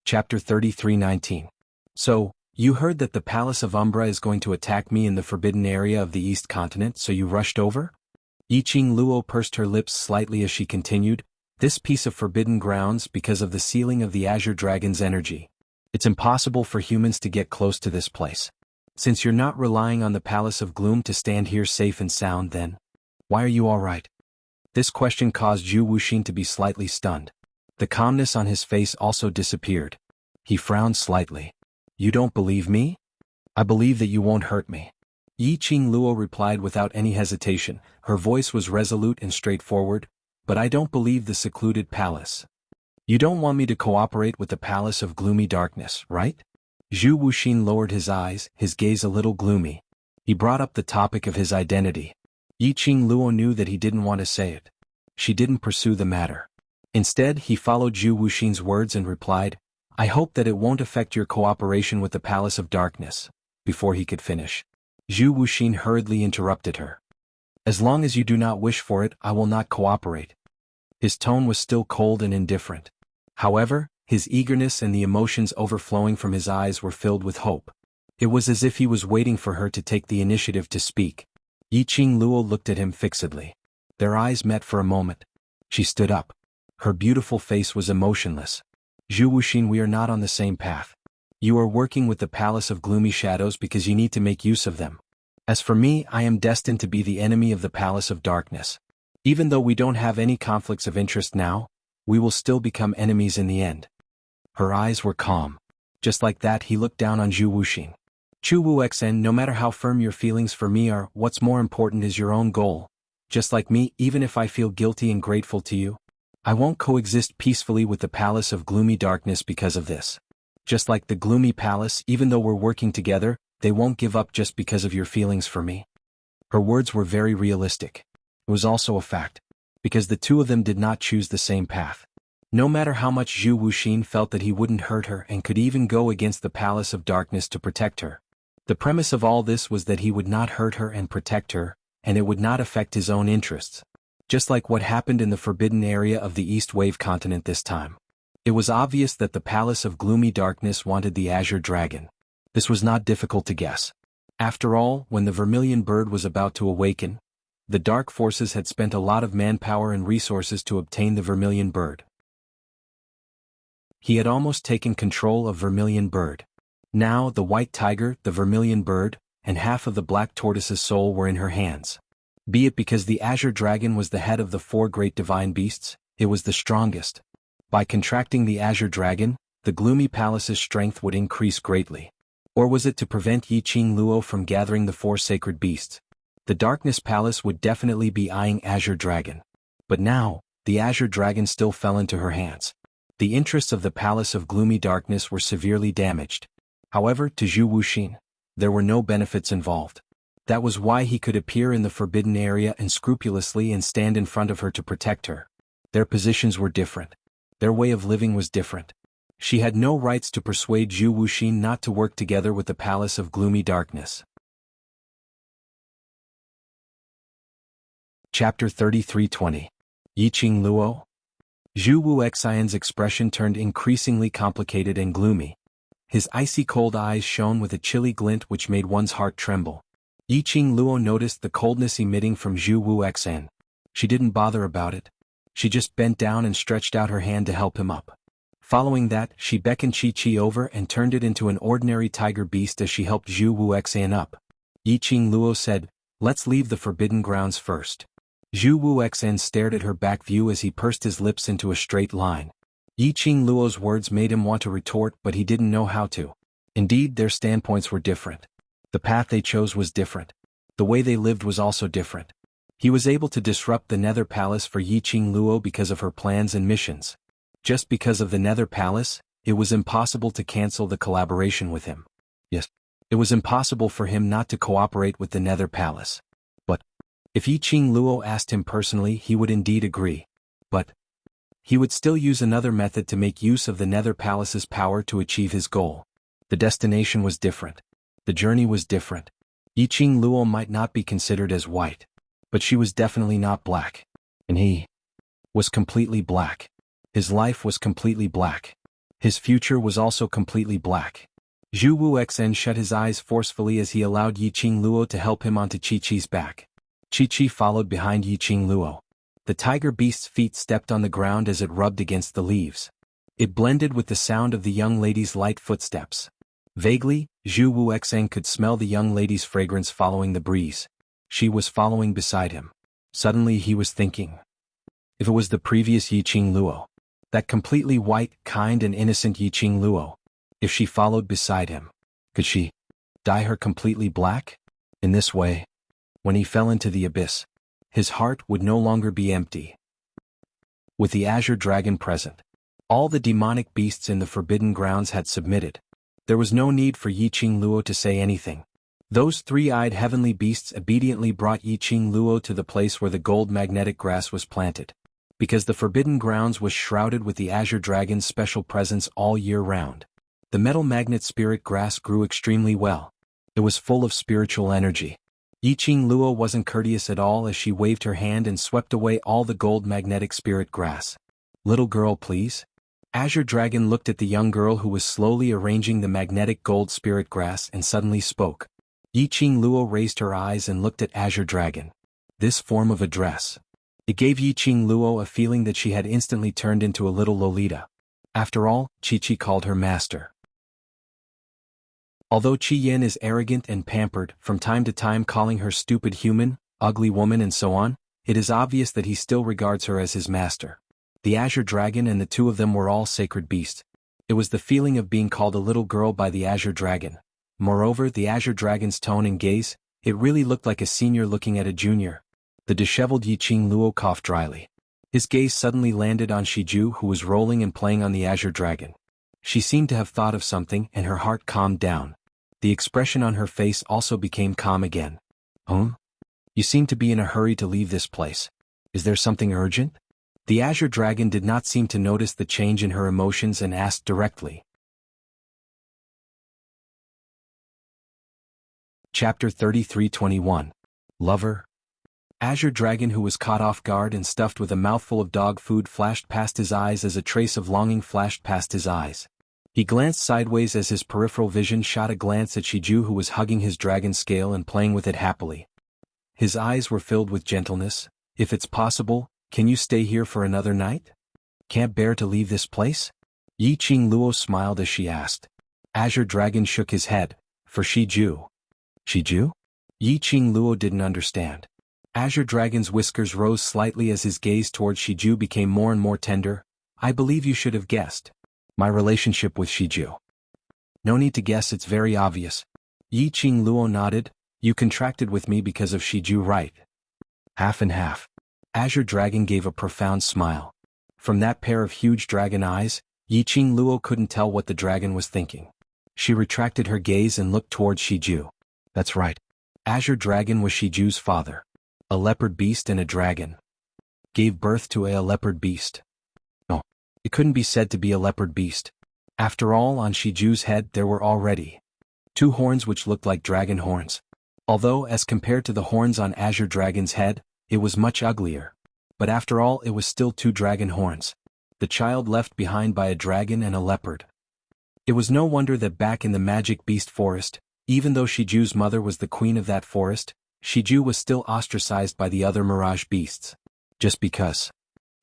[SPEAKER 1] Chapter 33:19. So, you heard that the Palace of Umbra is going to attack me in the forbidden area of the East Continent, so you rushed over? Yiqing Luo pursed her lips slightly as she continued, this piece of forbidden grounds because of the sealing of the Azure Dragon's energy. It's impossible for humans to get close to this place. Since you're not relying on the Palace of Gloom to stand here safe and sound, then why are you all right? This question caused Zhu Wuxing to be slightly stunned. The calmness on his face also disappeared. He frowned slightly. You don't believe me? I believe that you won't hurt me. Yiqing Luo replied without any hesitation. Her voice was resolute and straightforward. But I don't believe the secluded palace. You don't want me to cooperate with the Palace of Gloomy Darkness, right? Zhu Wuxing lowered his eyes, his gaze a little gloomy. He brought up the topic of his identity. Yiqing Luo knew that he didn't want to say it. She didn't pursue the matter. Instead, he followed Zhu Wuxing's words and replied, I hope that it won't affect your cooperation with the Palace of Darkness. Before he could finish, Zhu Wuxing hurriedly interrupted her. As long as you do not wish for it, I will not cooperate. His tone was still cold and indifferent. However, his eagerness and the emotions overflowing from his eyes were filled with hope. It was as if he was waiting for her to take the initiative to speak. Yiqing Luo looked at him fixedly. Their eyes met for a moment. She stood up. Her beautiful face was emotionless. Zhu Wuxing, we are not on the same path. You are working with the Palace of Gloomy Shadows because you need to make use of them. As for me, I am destined to be the enemy of the Palace of Darkness. Even though we don't have any conflicts of interest now, we will still become enemies in the end. Her eyes were calm. Just like that he looked down on Zhu Wuxing. Zhu Wuxian, no matter how firm your feelings for me are, what's more important is your own goal. Just like me, even if I feel guilty and grateful to you, I won't coexist peacefully with the Palace of Gloomy Darkness because of this. Just like the Gloomy Palace, even though we're working together, they won't give up just because of your feelings for me. Her words were very realistic. It was also a fact, because the two of them did not choose the same path. No matter how much Zhu Wuxing felt that he wouldn't hurt her and could even go against the Palace of Darkness to protect her. The premise of all this was that he would not hurt her and protect her, and it would not affect his own interests. Just like what happened in the forbidden area of the East Wave continent this time. It was obvious that the Palace of Gloomy Darkness wanted the Azure Dragon. This was not difficult to guess. After all, when the Vermilion Bird was about to awaken, the Dark Forces had spent a lot of manpower and resources to obtain the Vermilion Bird. He had almost taken control of Vermilion Bird. Now the white tiger, the Vermilion Bird, and half of the black tortoise's soul were in her hands. Be it because the azure dragon was the head of the 4 great divine beasts, it was the strongest. By contracting the azure dragon, the gloomy palace's strength would increase greatly. Or was it to prevent Yiqing Luo from gathering the 4 sacred beasts? The darkness palace would definitely be eyeing azure dragon. But now, the azure dragon still fell into her hands. The interests of the palace of gloomy darkness were severely damaged. However, to Zhu Wuxin, there were no benefits involved. That was why he could appear in the forbidden area unscrupulously and stand in front of her to protect her. Their positions were different. Their way of living was different. She had no rights to persuade Zhu Wuxin not to work together with the palace of gloomy darkness. Chapter 33:20. Yiqing Luo. Zhu Wuxian's expression turned increasingly complicated and gloomy. His icy cold eyes shone with a chilly glint which made one's heart tremble. Yiqing Luo noticed the coldness emitting from Zhu Wuxian. She didn't bother about it. She just bent down and stretched out her hand to help him up. Following that, she beckoned Qiqi over and turned it into an ordinary tiger beast as she helped Zhu Wuxian up. Yiqing Luo said, "Let's leave the forbidden grounds first." Zhu Wuxian stared at her back view as he pursed his lips into a straight line. Yiqing Luo's words made him want to retort, but he didn't know how to. Indeed, their standpoints were different. The path they chose was different. The way they lived was also different. He was able to disrupt the Nether Palace for Yiqing Luo because of her plans and missions. Just because of the Nether Palace, it was impossible to cancel the collaboration with him. Yes, it was impossible for him not to cooperate with the Nether Palace. But if Yiqing Luo asked him personally, he would indeed agree. But he would still use another method to make use of the Nether Palace's power to achieve his goal. The destination was different. The journey was different. Yiqing Luo might not be considered as white, but she was definitely not black. And he was completely black. His life was completely black. His future was also completely black. Zhu Wuxian shut his eyes forcefully as he allowed Yiqing Luo to help him onto Qiqi's back. Qiqi followed behind Yiqing Luo. The tiger beast's feet stepped on the ground as it rubbed against the leaves. It blended with the sound of the young lady's light footsteps. Vaguely, Zhu Wuxian could smell the young lady's fragrance following the breeze. She was following beside him. Suddenly he was thinking. If it was the previous Yiqing Luo, that completely white, kind and innocent Yiqing Luo, if she followed beside him, could she dye her completely black? In this way, when he fell into the abyss, his heart would no longer be empty. With the azure dragon present, all the demonic beasts in the forbidden grounds had submitted. There was no need for Yiqing Luo to say anything. Those 3-eyed heavenly beasts obediently brought Yiqing Luo to the place where the gold magnetic grass was planted. Because the forbidden grounds was shrouded with the azure dragon's special presence all year round. The metal magnet spirit grass grew extremely well. It was full of spiritual energy. Yiqing Luo wasn't courteous at all as she waved her hand and swept away all the gold magnetic spirit grass. "Little girl, please." Azure Dragon looked at the young girl who was slowly arranging the magnetic gold spirit grass and suddenly spoke. Yiqing Luo raised her eyes and looked at Azure Dragon. This form of address. It gave Yiqing Luo a feeling that she had instantly turned into a little Lolita. After all, Qiqi called her master. Although Qi Yin is arrogant and pampered, from time to time calling her stupid human, ugly woman and so on, it is obvious that he still regards her as his master. The Azure Dragon and the two of them were all sacred beasts. It was the feeling of being called a little girl by the Azure Dragon. Moreover, the Azure Dragon's tone and gaze, it really looked like a senior looking at a junior. The disheveled Yiqing Luo coughed dryly. His gaze suddenly landed on Shiju, who was rolling and playing on the Azure Dragon. She seemed to have thought of something and her heart calmed down. The expression on her face also became calm again. You seem to be in a hurry to leave this place. Is there something urgent? The Azure Dragon did not seem to notice the change in her emotions and asked directly. Chapter 33:21. Lover. Azure Dragon, who was caught off guard and stuffed with a mouthful of dog food, flashed past his eyes as a trace of longing flashed past his eyes. He glanced sideways as his peripheral vision shot a glance at Shiju, who was hugging his dragon scale and playing with it happily. His eyes were filled with gentleness. If it's possible, can you stay here for another night? Can't bear to leave this place? Yi Qingluo smiled as she asked. Azure Dragon shook his head. For Shiju. Shiju? Yi Qingluo didn't understand. Azure Dragon's whiskers rose slightly as his gaze towards Shiju became more and more tender. I believe you should have guessed. My relationship with Shiju. No need to guess, it's very obvious. Yi Qingluo nodded. You contracted with me because of Shiju, right? Half and half. Azure Dragon gave a profound smile. From that pair of huge dragon eyes, Yi Qingluo couldn't tell what the dragon was thinking. She retracted her gaze and looked towards Shiju. That's right. Azure Dragon was Shiju's father. A leopard beast and a dragon. Gave birth to a leopard beast. No, it couldn't be said to be a leopard beast. After all, on Shiju's head there were already 2 horns which looked like dragon horns. Although, as compared to the horns on Azure Dragon's head, it was much uglier. But after all, it was still 2 dragon horns. The child left behind by a dragon and a leopard. It was no wonder that back in the magic beast forest, even though Shiju's mother was the queen of that forest, Shiju was still ostracized by the other mirage beasts. Just because.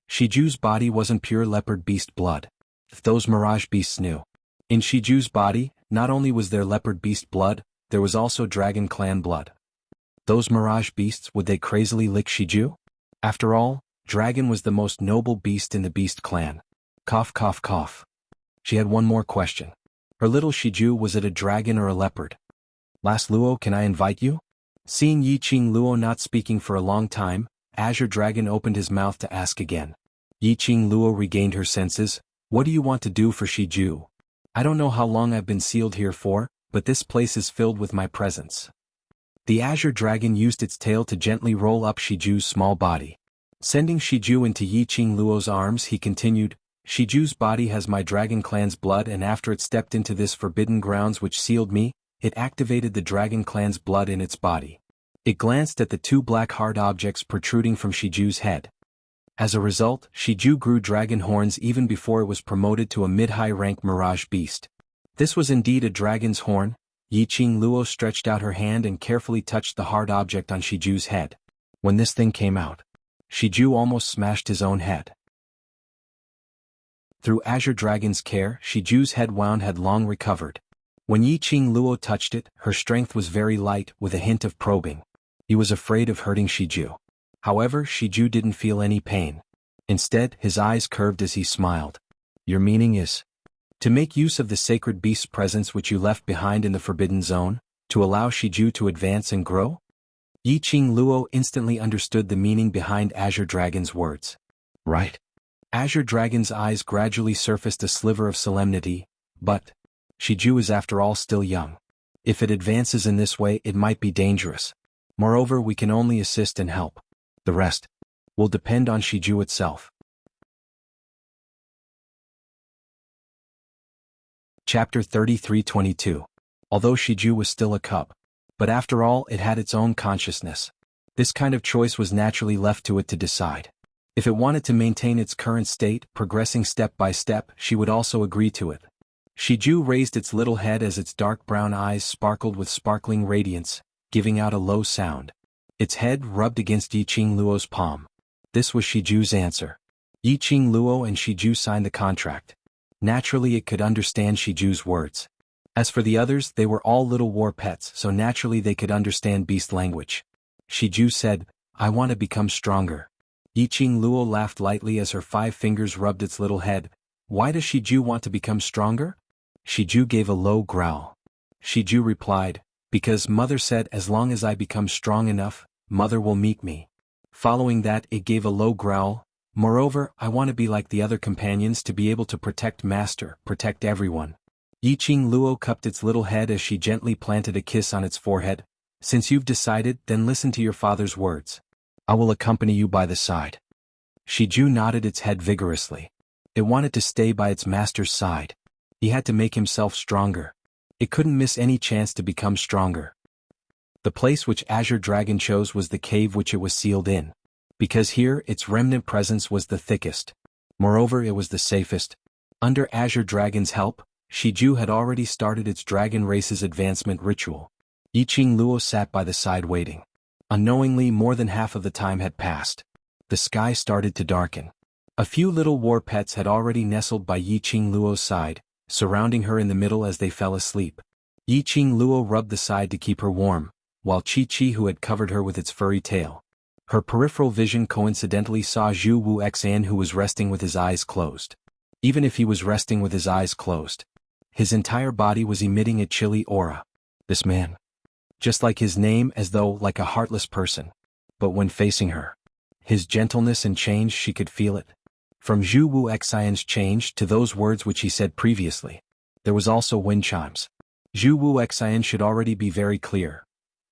[SPEAKER 1] Shiju's body wasn't pure leopard beast blood. If those mirage beasts knew. In Shiju's body, not only was there leopard beast blood, there was also dragon clan blood. Those mirage beasts, would they crazily lick Shiju? After all, dragon was the most noble beast in the beast clan. Cough cough cough. She had one more question. Her little Shiju, was it a dragon or a leopard? Last Luo, can I invite you? Seeing Yi Qingluo not speaking for a long time, Azure Dragon opened his mouth to ask again. Yi Qingluo regained her senses. What do you want to do for Shiju? I don't know how long I've been sealed here for, but this place is filled with my presence. The Azure Dragon used its tail to gently roll up Shiju's small body. Sending Shiju into Yi Qingluo's arms, he continued, Shiju's body has my dragon clan's blood, and after it stepped into this forbidden grounds which sealed me, it activated the dragon clan's blood in its body. It glanced at the 2 black hard objects protruding from Shiju's head. As a result, Shiju grew dragon horns even before it was promoted to a mid-high rank mirage beast. This was indeed a dragon's horn. Yi Qingluo stretched out her hand and carefully touched the hard object on Shiju's head. When this thing came out, Shiju almost smashed his own head. Through Azure Dragon's care, Shiju's head wound had long recovered. When Yi Qingluo touched it, her strength was very light, with a hint of probing. He was afraid of hurting Shiju. However, Shiju didn't feel any pain. Instead, his eyes curved as he smiled. Your meaning is? To make use of the sacred beast's presence which you left behind in the Forbidden Zone, to allow Shiju to advance and grow? Yi Qingluo instantly understood the meaning behind Azure Dragon's words. Right. Azure Dragon's eyes gradually surfaced a sliver of solemnity, but Shiju is after all still young. If it advances in this way, it might be dangerous. Moreover, we can only assist and help. The rest will depend on Shiju itself. Chapter 33:22. Although Shiju was still a cub, but after all it had its own consciousness. This kind of choice was naturally left to it to decide. If it wanted to maintain its current state, progressing step by step, she would also agree to it. Shiju raised its little head as its dark brown eyes sparkled with sparkling radiance, giving out a low sound. Its head rubbed against Yi Qingluo's palm. This was Shiju's answer. Yi Qingluo and Shiju signed the contract. Naturally it could understand Shiju's words. As for the others, they were all little war pets, so naturally they could understand beast language. Shiju said, I want to become stronger. Yi Qingluo laughed lightly as her 5 fingers rubbed its little head. Why does Shiju want to become stronger? Shiju gave a low growl. Shiju replied, because Mother said as long as I become strong enough, Mother will meet me. Following that, it gave a low growl. Moreover, I want to be like the other companions, to be able to protect Master, protect everyone. Yi Qingluo cupped its little head as she gently planted a kiss on its forehead. Since you've decided, then listen to your father's words. I will accompany you by the side. Shiju nodded its head vigorously. It wanted to stay by its master's side. He had to make himself stronger. It couldn't miss any chance to become stronger. The place which Azure Dragon chose was the cave which it was sealed in. Because here, its remnant presence was the thickest. Moreover, it was the safest. Under Azure Dragon's help, Shiju had already started its dragon race's advancement ritual. Yi Qingluo sat by the side waiting. Unknowingly, more than half of the time had passed. The sky started to darken. A few little war pets had already nestled by Yiqing Luo's side, surrounding her in the middle as they fell asleep. Yiqing Luo rubbed the side to keep her warm, while Chi who had covered her with its furry tail. Her peripheral vision coincidentally saw Zhu Wuxian who was resting with his eyes closed. Even if he was resting with his eyes closed, his entire body was emitting a chilly aura. This man. Just like his name, as though like a heartless person. But when facing her, his gentleness and change, she could feel it. From Zhu Wuxian's change to those words which he said previously, there was also wind chimes. Zhu Wuxian should already be very clear.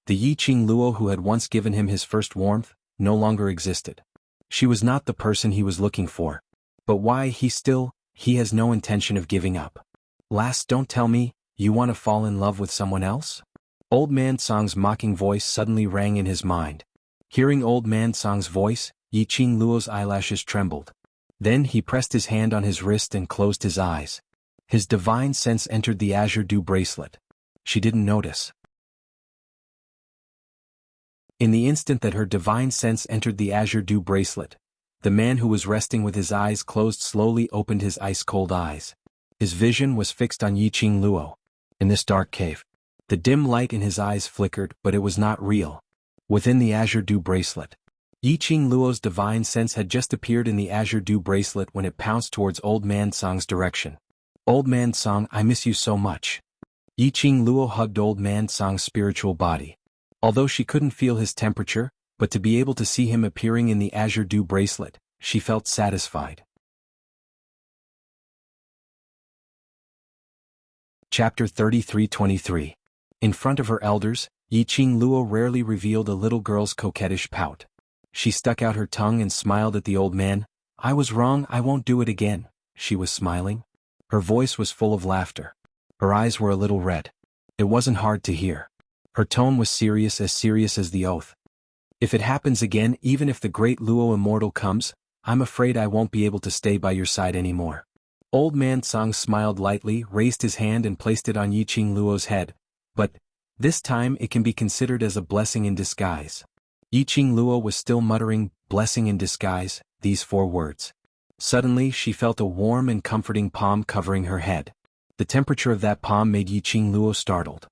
[SPEAKER 1] The Yiqing Luo who had once given him his first warmth, no longer existed. She was not the person he was looking for. But why he has no intention of giving up. Last, don't tell me, you want to fall in love with someone else? Old Man Song's mocking voice suddenly rang in his mind. Hearing Old Man Song's voice, Yiqing Luo's eyelashes trembled. Then he pressed his hand on his wrist and closed his eyes. His divine sense entered the azure dew bracelet. She didn't notice. In the instant that her divine sense entered the azure dew bracelet, the man who was resting with his eyes closed slowly opened his ice-cold eyes. His vision was fixed on Yiqing Luo. In this dark cave, the dim light in his eyes flickered, but it was not real. Within the azure dew bracelet, Yiqing Luo's divine sense had just appeared in the azure dew bracelet when it pounced towards Old Man Song's direction. Old Man Song, I miss you so much. Yiqing Luo hugged Old Man Song's spiritual body. Although she couldn't feel his temperature, but to be able to see him appearing in the azure dew bracelet, she felt satisfied. Chapter 33-23. In front of her elders, Yiqing Luo rarely revealed a little girl's coquettish pout. She stuck out her tongue and smiled at the old man. I was wrong, I won't do it again. She was smiling. Her voice was full of laughter. Her eyes were a little red. It wasn't hard to hear. Her tone was serious as the oath. If it happens again, even if the great Luo immortal comes, I'm afraid I won't be able to stay by your side anymore. Old Man Song smiled lightly, raised his hand and placed it on Yiqing Luo's head. But this time it can be considered as a blessing in disguise. Yiqing Luo was still muttering, blessing in disguise, these 4 words. Suddenly she felt a warm and comforting palm covering her head. The temperature of that palm made Yiqing Luo startled.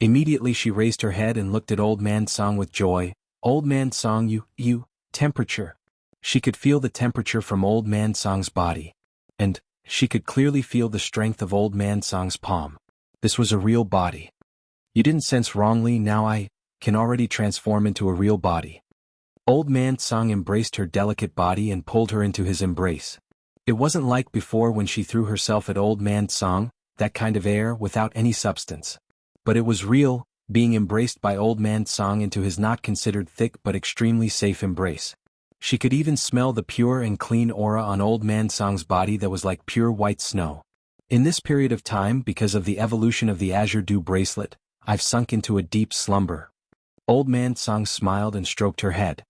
[SPEAKER 1] Immediately she raised her head and looked at Old Man Song with joy. Old Man Song, you, temperature. She could feel the temperature from Old Man Song's body. And she could clearly feel the strength of Old Man Song's palm. This was a real body. You didn't sense wrongly, now I can already transform into a real body. Old Man Song embraced her delicate body and pulled her into his embrace. It wasn't like before when she threw herself at Old Man Song, that kind of air without any substance. But it was real, being embraced by Old Man Song into his not considered thick but extremely safe embrace. She could even smell the pure and clean aura on Old Man Song's body that was like pure white snow. In this period of time, because of the evolution of the azure dew bracelet, I've sunk into a deep slumber. Old Man Song smiled and stroked her head.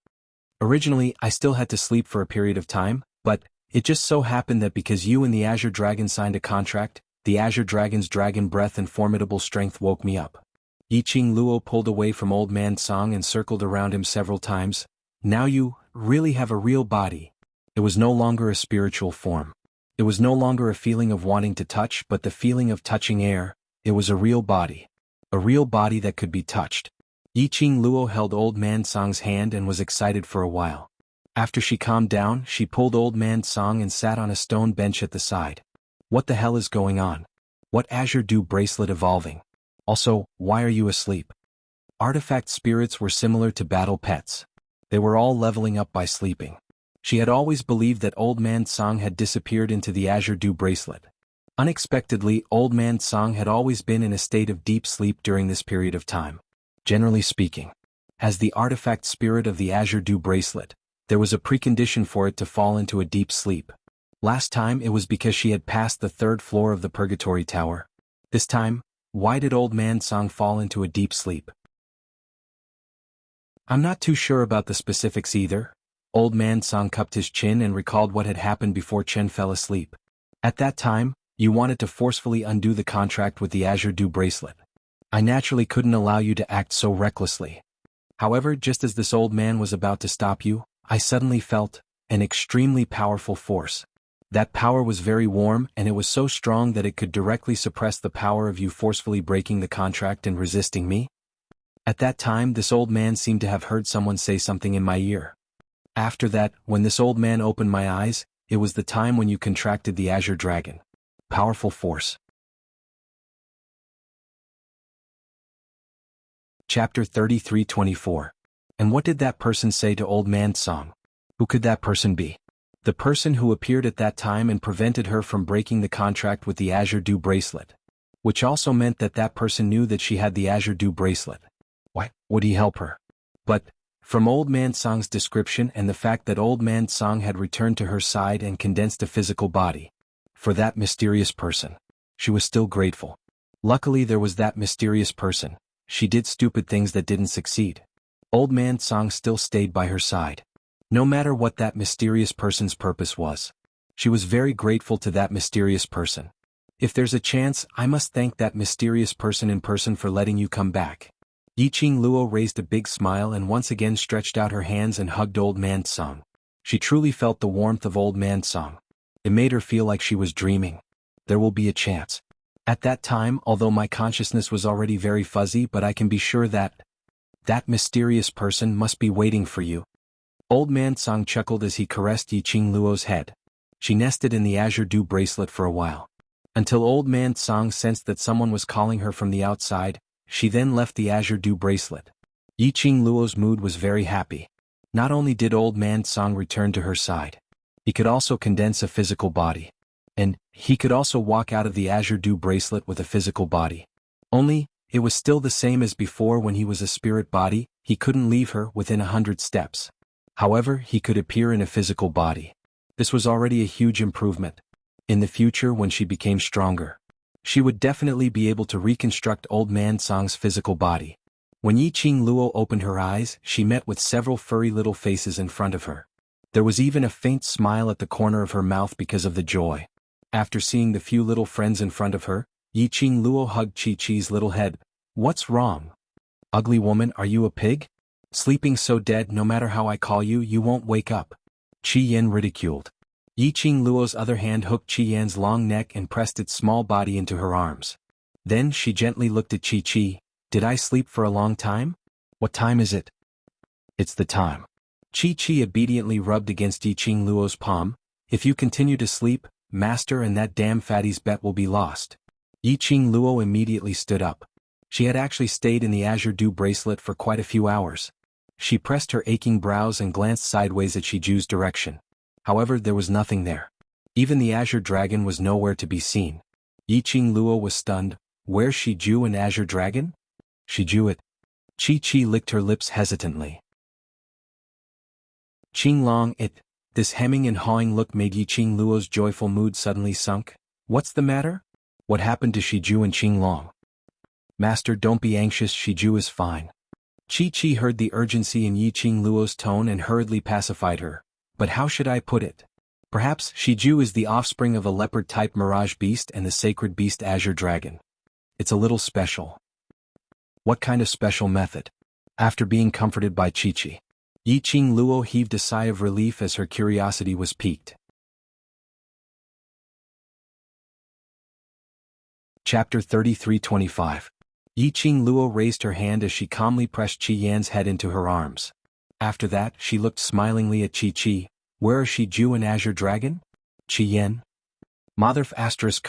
[SPEAKER 1] Originally, I still had to sleep for a period of time, but it just so happened that because you and the Azure Dragon signed a contract, the Azure Dragon's dragon breath and formidable strength woke me up. Yiqing Luo pulled away from Old Man Song and circled around him several times. Now you really have a real body. It was no longer a spiritual form. It was no longer a feeling of wanting to touch but the feeling of touching air. It was a real body. A real body that could be touched. Yiqing Luo held Old Man Song's hand and was excited for a while. After she calmed down, she pulled Old Man Song and sat on a stone bench at the side. What the hell is going on? What azure dew bracelet evolving? Also, why are you asleep? Artifact spirits were similar to battle pets. They were all leveling up by sleeping. She had always believed that Old Man Song had disappeared into the azure dew bracelet. Unexpectedly, Old Man Song had always been in a state of deep sleep during this period of time. Generally speaking, as the artifact spirit of the azure dew bracelet, there was a precondition for it to fall into a deep sleep. Last time it was because she had passed the 3rd floor of the Purgatory Tower. This time, why did Old Man Song fall into a deep sleep? I'm not too sure about the specifics either. Old Man Song cupped his chin and recalled what had happened before Chen fell asleep. At that time, you wanted to forcefully undo the contract with the azure dew bracelet. I naturally couldn't allow you to act so recklessly. However, just as this old man was about to stop you, I suddenly felt An extremely powerful force. That power was very warm, and it was so strong that it could directly suppress the power of you forcefully breaking the contract and resisting me. At that time, this old man seemed to have heard someone say something in my ear. After that, when this old man opened my eyes, it was the time when you contracted the Azure Dragon. Powerful force. Chapter 33:24. And what did that person say to Old Man Song? Who could that person be? The person who appeared at that time and prevented her from breaking the contract with the Azure Dew bracelet. Which also meant that that person knew that she had the Azure Dew bracelet. Why would he help her? But, from Old Man Song's description and the fact that Old Man Song had returned to her side and condensed a physical body. For that mysterious person. She was still grateful. Luckily there was that mysterious person. She did stupid things that didn't succeed. Old Man Song still stayed by her side. No matter what that mysterious person's purpose was. She was very grateful to that mysterious person. If there's a chance, I must thank that mysterious person in person for letting you come back. Yiqing Luo raised a big smile and once again stretched out her hands and hugged Old Man Song. She truly felt the warmth of Old Man Song. It made her feel like she was dreaming. There will be a chance. At that time, although my consciousness was already very fuzzy, but I can be sure that mysterious person must be waiting for you. Old Man Song chuckled as he caressed Yiqing Luo's head. She nested in the Azure Dew bracelet for a while. Until Old Man Song sensed that someone was calling her from the outside, she then left the Azure Dew bracelet. Yiqing Luo's mood was very happy. Not only did Old Man Song return to her side, he could also condense a physical body. And he could also walk out of the Azure Dew bracelet with a physical body. Only, it was still the same as before when he was a spirit body, he couldn't leave her within 100 steps. However, he could appear in a physical body. This was already a huge improvement. In the future when she became stronger, she would definitely be able to reconstruct Old Man Song's physical body. When Yiqing Luo opened her eyes, she met with several furry little faces in front of her. There was even a faint smile at the corner of her mouth because of the joy. After seeing the few little friends in front of her, Yiqing Luo hugged Chi-Chi's little head. What's wrong? Ugly woman, are you a pig? Sleeping so dead, no matter how I call you, you won't wake up. Qi Yan ridiculed. Yiqing Luo's other hand hooked Qi Yan's long neck and pressed its small body into her arms. Then she gently looked at Chi-Chi. Did I sleep for a long time? What time is it? It's the time. Chi-Chi obediently rubbed against Yiqing Luo's palm. If you continue to sleep, Master and that damn fatty's bet will be lost. Yiqing Luo immediately stood up. She had actually stayed in the Azure Dew bracelet for quite a few hours. She pressed her aching brows and glanced sideways at Shiju's direction. However, there was nothing there. Even the Azure Dragon was nowhere to be seen. Yiqing Luo was stunned. Where's Shiju and Azure Dragon? Shiju it. Chi-Chi licked her lips hesitantly. Qinglong it. This hemming and hawing look made Yiqing Luo's joyful mood suddenly sunk. What's the matter? What happened to Shiju and Qinglong? Master, don't be anxious, Shiju is fine. Chi-Chi heard the urgency in Yiqing Luo's tone and hurriedly pacified her. But how should I put it? Perhaps Shiju is the offspring of a leopard-type mirage beast and the sacred beast Azure Dragon. It's a little special. What kind of special method? After being comforted by Chi-Chi, Yiqing Luo heaved a sigh of relief as her curiosity was piqued. Chapter 33:25. Yiqing Luo raised her hand as she calmly pressed Qi Yan's head into her arms. After that, she looked smilingly at Chi-Chi. Where are Shiju and Azure Dragon? Qi Yan? Motherf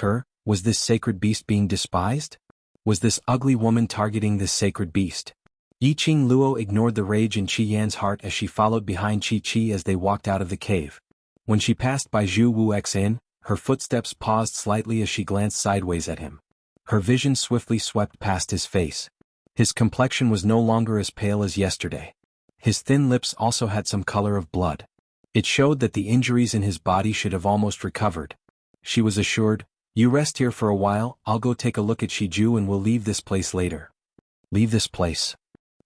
[SPEAKER 1] *her, was this sacred beast being despised? Was this ugly woman targeting this sacred beast? Yiqing Luo ignored the rage in Qi Yan's heart as she followed behind Chi-Chi as they walked out of the cave. When she passed by Zhu Wuxian, her footsteps paused slightly as she glanced sideways at him. Her vision swiftly swept past his face. His complexion was no longer as pale as yesterday. His thin lips also had some color of blood. It showed that the injuries in his body should have almost recovered. She was assured, you rest here for a while, I'll go take a look at Shiju and we'll leave this place later. Leave this place.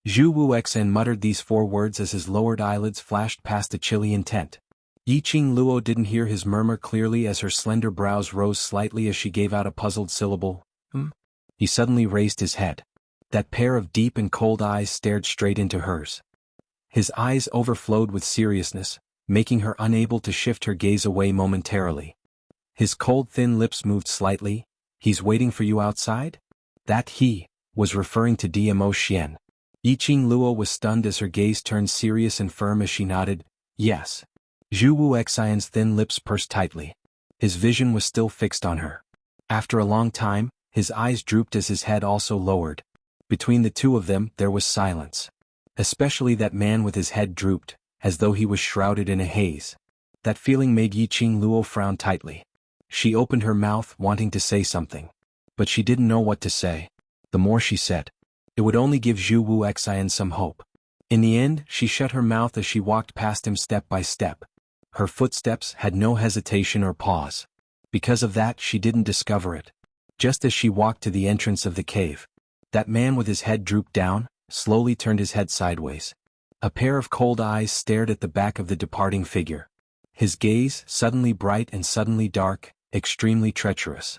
[SPEAKER 1] Zhu Wuxian muttered these 4 words as his lowered eyelids flashed past a chilly intent. Yiqing Luo didn't hear his murmur clearly as her slender brows rose slightly as she gave out a puzzled syllable. He suddenly raised his head. That pair of deep and cold eyes stared straight into hers. His eyes overflowed with seriousness. making her unable to shift her gaze away momentarily. His cold thin lips moved slightly. He's waiting for you outside? That he was referring to DMO Xian. Yiqing Luo was stunned as her gaze turned serious and firm as she nodded, yes. Zhu Wuxian's thin lips pursed tightly. His vision was still fixed on her. After a long time, his eyes drooped as his head also lowered. Between the two of them there was silence. Especially that man with his head drooped, as though he was shrouded in a haze. That feeling made Yiqing Luo frown tightly. She opened her mouth wanting to say something. But she didn't know what to say. The more she said, it would only give Zhu Wuxian some hope. In the end, she shut her mouth as she walked past him step by step. Her footsteps had no hesitation or pause. Because of that she didn't discover it. Just as she walked to the entrance of the cave, that man with his head drooped down, slowly turned his head sideways. A pair of cold eyes stared at the back of the departing figure. His gaze, suddenly bright and suddenly dark, extremely treacherous.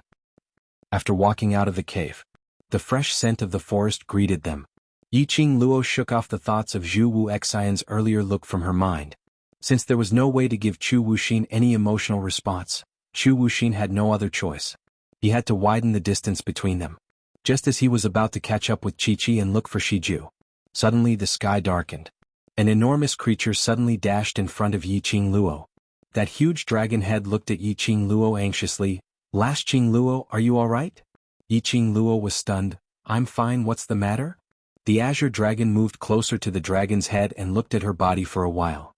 [SPEAKER 1] After walking out of the cave, the fresh scent of the forest greeted them. Yiqing Luo shook off the thoughts of Zhu Wuxian's earlier look from her mind. Since there was no way to give Chu Wuxin any emotional response, Chu Wuxin had no other choice. He had to widen the distance between them. Just as he was about to catch up with Qiqi and look for Shiju, suddenly the sky darkened. An enormous creature suddenly dashed in front of Yiqing Luo. That huge dragon head looked at Yiqing Luo anxiously. Last Qing Luo, are you alright? Yiqing Luo was stunned. I'm fine, what's the matter? The azure dragon moved closer to the dragon's head and looked at her body for a while.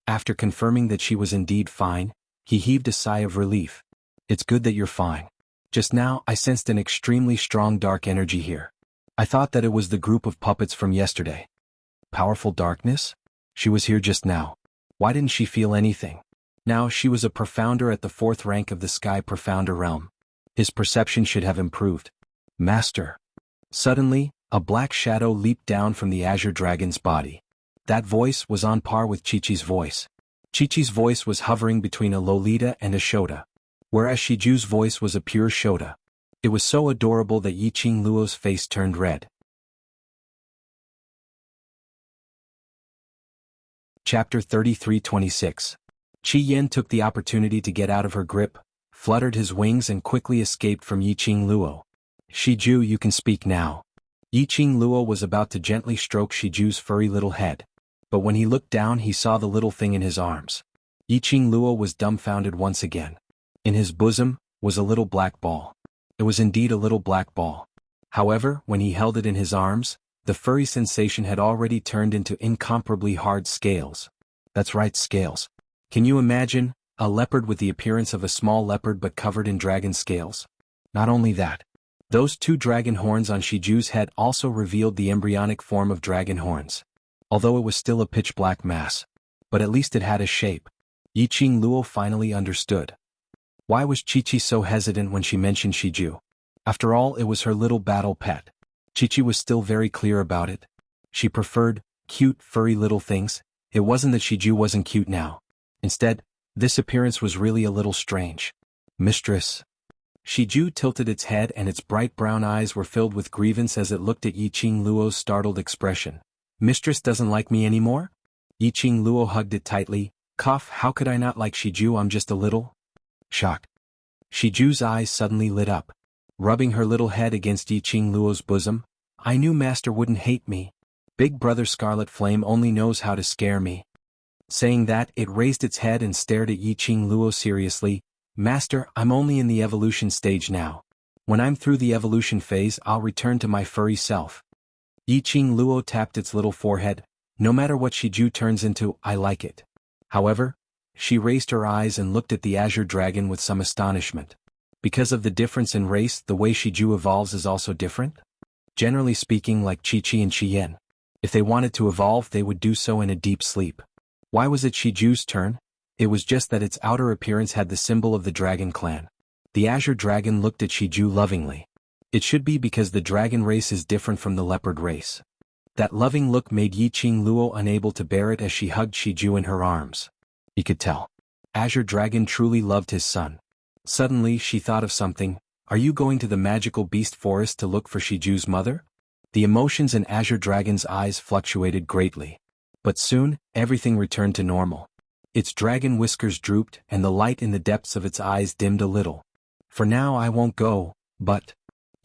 [SPEAKER 1] After confirming that she was indeed fine, he heaved a sigh of relief. It's good that you're fine. Just now I sensed an extremely strong dark energy here. I thought that it was the group of puppets from yesterday. Powerful darkness? She was here just now. Why didn't she feel anything? Now she was a profounder at the 4th rank of the Sky Profounder realm. His perception should have improved. Master. Suddenly, a black shadow leaped down from the azure dragon's body. That voice was on par with Qiqi's voice. Qiqi's voice was hovering between a Lolita and a Shota, whereas Shiju's voice was a pure Shota. It was so adorable that Yiqing Luo's face turned red. Chapter 33-26. Qi Yan took the opportunity to get out of her grip, fluttered his wings and quickly escaped from Yiqing Luo. Shiju, you can speak now. Yiqing Luo was about to gently stroke Shiju's furry little head. But when he looked down he saw the little thing in his arms. Yiqing Luo was dumbfounded once again. In his bosom was a little black ball. It was indeed a little black ball. However, when he held it in his arms, the furry sensation had already turned into incomparably hard scales. That's right, scales. Can you imagine, a leopard with the appearance of a small leopard but covered in dragon scales? Not only that, those 2 dragon horns on Shiju's head also revealed the embryonic form of dragon horns. Although it was still a pitch-black mass. But at least it had a shape. Yiqing Luo finally understood. Why was Qiqi so hesitant when she mentioned Shiju? After all, it was her little battle pet. Qiqi was still very clear about it. She preferred cute, furry little things. It wasn't that Shiju wasn't cute now. Instead, this appearance was really a little strange. Mistress. Shiju tilted its head and its bright brown eyes were filled with grievance as it looked at Yiqing Luo's startled expression. Mistress doesn't like me anymore? Yiqing Luo hugged it tightly. Cough, how could I not like Shiju? I'm just a little shocked. Shiju's eyes suddenly lit up. Rubbing her little head against Yiqing Luo's bosom. I knew Master wouldn't hate me. Big Brother Scarlet Flame only knows how to scare me. Saying that, it raised its head and stared at Yiqing Luo seriously. Master, I'm only in the evolution stage now. When I'm through the evolution phase, I'll return to my furry self. Yiqing Luo tapped its little forehead. No matter what Shiju turns into, I like it. However, she raised her eyes and looked at the azure dragon with some astonishment. Because of the difference in race, the way Shiju evolves is also different? Generally speaking, like Qiqi and Qiyan. If they wanted to evolve, they would do so in a deep sleep. Why was it Shiju's turn? It was just that its outer appearance had the symbol of the dragon clan. The azure dragon looked at Shiju lovingly. It should be because the dragon race is different from the leopard race. That loving look made Yiqing Luo unable to bear it as she hugged Shiju in her arms. He could tell. Azure Dragon truly loved his son. Suddenly she thought of something. Are you going to the magical beast forest to look for Shiju's mother? The emotions in Azure Dragon's eyes fluctuated greatly. But soon, everything returned to normal. Its dragon whiskers drooped and the light in the depths of its eyes dimmed a little. For now I won't go, but...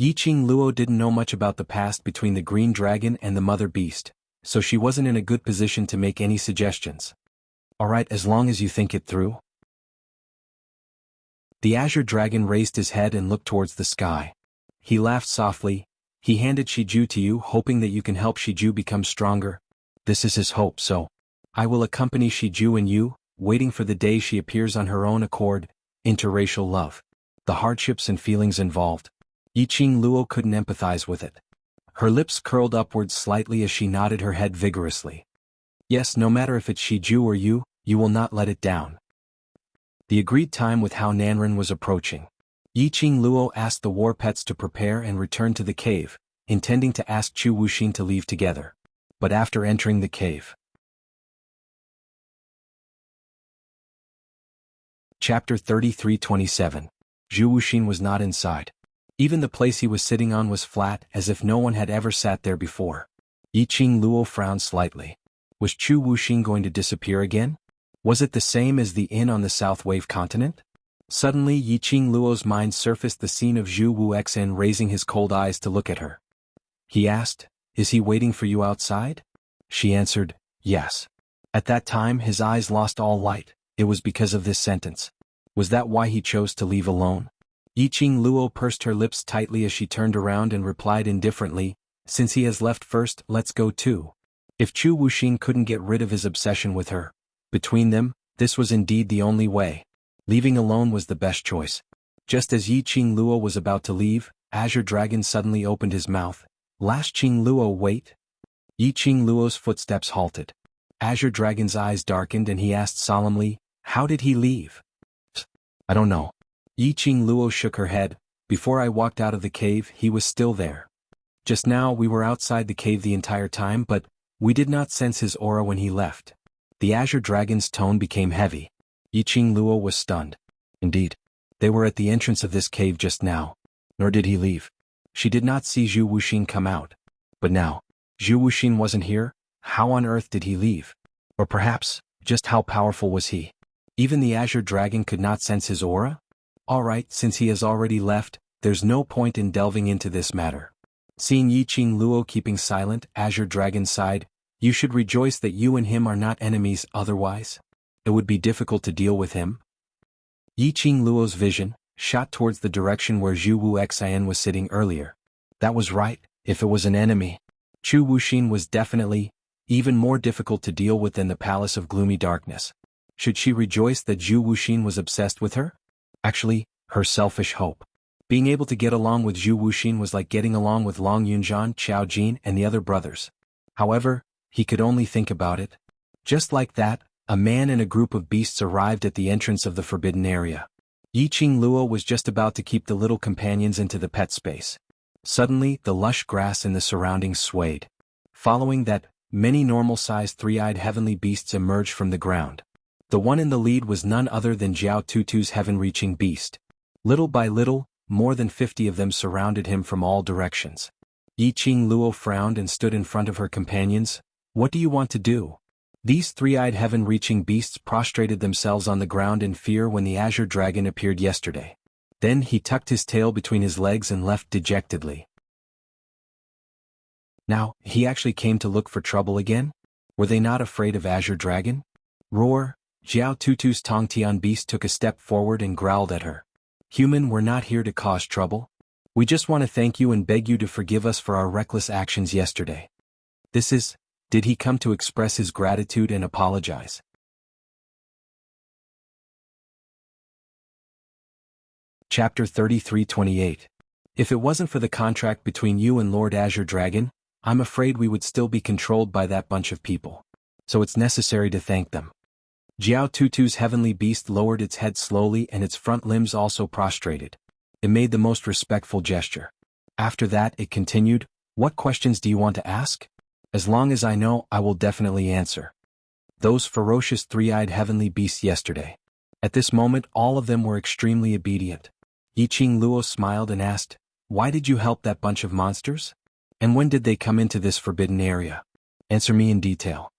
[SPEAKER 1] Yiqing Luo didn't know much about the past between the green dragon and the mother beast, so she wasn't in a good position to make any suggestions. Alright, as long as you think it through. The azure dragon raised his head and looked towards the sky. He laughed softly. He handed Shiju to you, hoping that you can help Shiju become stronger. This is his hope, so I will accompany Shiju and you, waiting for the day she appears on her own accord. Interracial love. The hardships and feelings involved. Yiqing Luo couldn't empathize with it. Her lips curled upwards slightly as she nodded her head vigorously. Yes, no matter if it's Shiju or you will not let it down. The agreed time with Hao Nanren was approaching. Yiqing Luo asked the war pets to prepare and return to the cave, intending to ask Chu Wuxin to leave together. But after entering the cave. Chapter 33:27. Zhu Wuxin was not inside. Even the place he was sitting on was flat, as if no one had ever sat there before. Yiqing Luo frowned slightly. Was Chu Wuxin going to disappear again? Was it the same as the inn on the South Wave continent? Suddenly Yiqing Luo's mind surfaced the scene of Zhu Wuxian raising his cold eyes to look at her. He asked, "Is he waiting for you outside?" She answered, "Yes." At that time his eyes lost all light. It was because of this sentence. Was that why he chose to leave alone? Yiqing Luo pursed her lips tightly as she turned around and replied indifferently, "Since he has left first, let's go too." If Chu Wuxin couldn't get rid of his obsession with her, between them, this was indeed the only way. Leaving alone was the best choice. Just as Yiqing Luo was about to leave, Azure Dragon suddenly opened his mouth. "Yiqing Luo, wait." Yiqing Luo's footsteps halted. Azure Dragon's eyes darkened and he asked solemnly, "How did he leave?" "I don't know." Yiqing Luo shook her head. "Before I walked out of the cave, he was still there. Just now we were outside the cave the entire time, but we did not sense his aura when he left." The Azure Dragon's tone became heavy. Yiqing Luo was stunned. Indeed. They were at the entrance of this cave just now. Nor did he leave. She did not see Zhu Wuxin come out. But now, Zhu Wuxin wasn't here. How on earth did he leave? Or perhaps, just how powerful was he? Even the Azure Dragon could not sense his aura? Alright, since he has already left, there's no point in delving into this matter. Seeing Yiqing Luo keeping silent, Azure Dragon sighed, "You should rejoice that you and him are not enemies, otherwise it would be difficult to deal with him." Yiqing Luo's vision shot towards the direction where Zhu Wuxian was sitting earlier. That was right, if it was an enemy. Chu Wuxin was definitely even more difficult to deal with than the Palace of Gloomy Darkness. Should she rejoice that Zhu Wuxin was obsessed with her? Actually, her selfish hope. Being able to get along with Zhu Wuxin was like getting along with Long Yunzhan, Qiao Jin, and the other brothers. However, he could only think about it. Just like that, a man and a group of beasts arrived at the entrance of the forbidden area. Yiqing Luo was just about to keep the little companions into the pet space. Suddenly, the lush grass in the surroundings swayed. Following that, many normal-sized three-eyed heavenly beasts emerged from the ground. The one in the lead was none other than Jiao Tutu's heaven-reaching beast. Little by little, more than 50 of them surrounded him from all directions. Yiqing Luo frowned and stood in front of her companions. "What do you want to do?" These three-eyed heaven-reaching beasts prostrated themselves on the ground in fear when the Azure Dragon appeared yesterday. Then he tucked his tail between his legs and left dejectedly. Now, he actually came to look for trouble again? Were they not afraid of Azure Dragon? Roar! Jiao Tutu's Tongtian beast took a step forward and growled at her. "Human, we're not here to cause trouble. We just want to thank you and beg you to forgive us for our reckless actions yesterday." Did he come to express his gratitude and apologize? Chapter 33:28. If it wasn't for the contract between you and Lord Azure Dragon, I'm afraid we would still be controlled by that bunch of people. So it's necessary to thank them. Jiao Tutu's heavenly beast lowered its head slowly and its front limbs also prostrated. It made the most respectful gesture. After that it continued, "What questions do you want to ask? As long as I know, I will definitely answer." Those ferocious three-eyed heavenly beasts yesterday. At this moment all of them were extremely obedient. Yiqing Luo smiled and asked, "Why did you help that bunch of monsters? And when did they come into this forbidden area? Answer me in detail."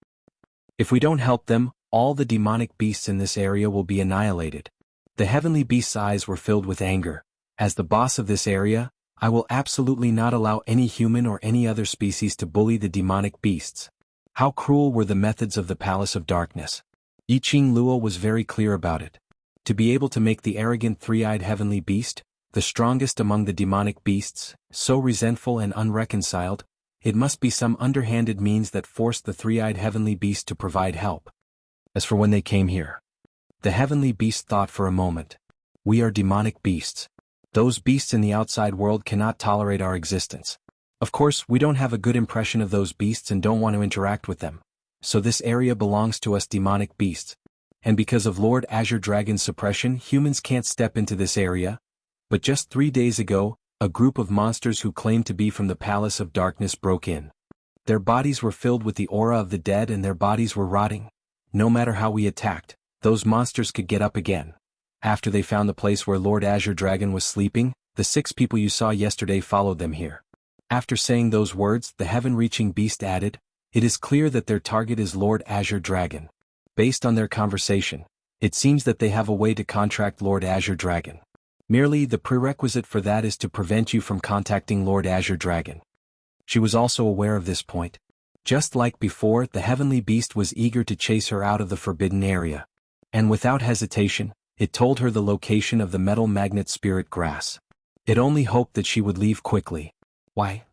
[SPEAKER 1] If we don't help them, all the demonic beasts in this area will be annihilated. The heavenly beast's eyes were filled with anger. As the boss of this area, I will absolutely not allow any human or any other species to bully the demonic beasts. How cruel were the methods of the Palace of Darkness. Yiqing Luo was very clear about it. To be able to make the arrogant three-eyed heavenly beast, the strongest among the demonic beasts, so resentful and unreconciled, it must be some underhanded means that forced the three-eyed heavenly beast to provide help. As for when they came here, the heavenly beast thought for a moment. We are demonic beasts. Those beasts in the outside world cannot tolerate our existence. Of course, we don't have a good impression of those beasts and don't want to interact with them. So this area belongs to us demonic beasts. And because of Lord Azure Dragon's suppression, humans can't step into this area. But just 3 days ago, a group of monsters who claimed to be from the Palace of Darkness broke in. Their bodies were filled with the aura of the dead and their bodies were rotting. No matter how we attacked, those monsters could get up again. After they found the place where Lord Azure Dragon was sleeping, the 6 people you saw yesterday followed them here. After saying those words, the heaven-reaching beast added, "It is clear that their target is Lord Azure Dragon. Based on their conversation, it seems that they have a way to contract Lord Azure Dragon. Merely the prerequisite for that is to prevent you from contacting Lord Azure Dragon." She was also aware of this point. Just like before, the heavenly beast was eager to chase her out of the forbidden area. And without hesitation, it told her the location of the metal magnet spirit grass. It only hoped that she would leave quickly. Why?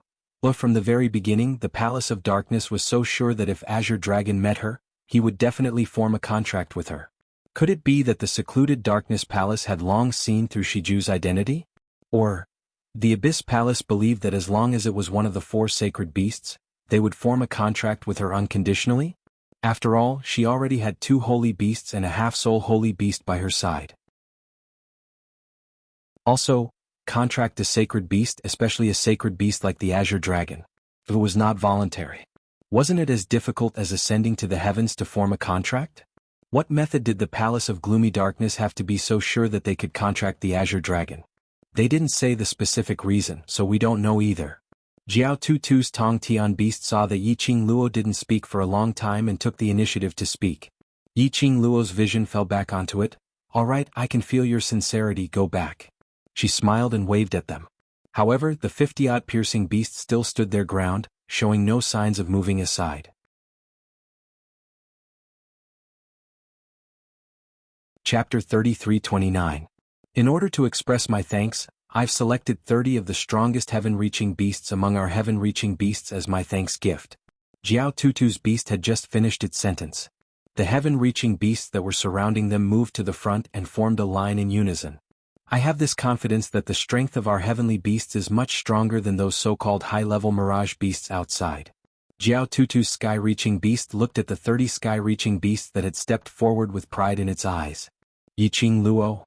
[SPEAKER 1] Well, from the very beginning, the Palace of Darkness was so sure that if Azure Dragon met her, he would definitely form a contract with her. Could it be that the secluded Darkness Palace had long seen through Shiju's identity? Or, the Abyss Palace believed that as long as it was one of the 4 sacred beasts, they would form a contract with her unconditionally? After all, she already had 2 holy beasts and a half-soul holy beast by her side. Also, contract a sacred beast, especially a sacred beast like the Azure Dragon. If it was not voluntary, wasn't it as difficult as ascending to the heavens to form a contract? What method did the Palace of Gloomy Darkness have to be so sure that they could contract the Azure Dragon? They didn't say the specific reason, so we don't know either. Jiao Tutu's Tong Tian beast saw that Yiqing Luo didn't speak for a long time and took the initiative to speak. Yiqing Luo's vision fell back onto it. "All right, I can feel your sincerity, go back." She smiled and waved at them. However, the 50-odd piercing beasts still stood their ground, showing no signs of moving aside. Chapter 33-29. In order to express my thanks, I've selected 30 of the strongest heaven-reaching beasts among our heaven-reaching beasts as my thanks gift. Jiao Tutu's beast had just finished its sentence. The heaven-reaching beasts that were surrounding them moved to the front and formed a line in unison. I have this confidence that the strength of our heavenly beasts is much stronger than those so-called high-level mirage beasts outside. Jiao Tutu's sky-reaching beast looked at the 30 sky-reaching beasts that had stepped forward with pride in its eyes. Yiqing Luo?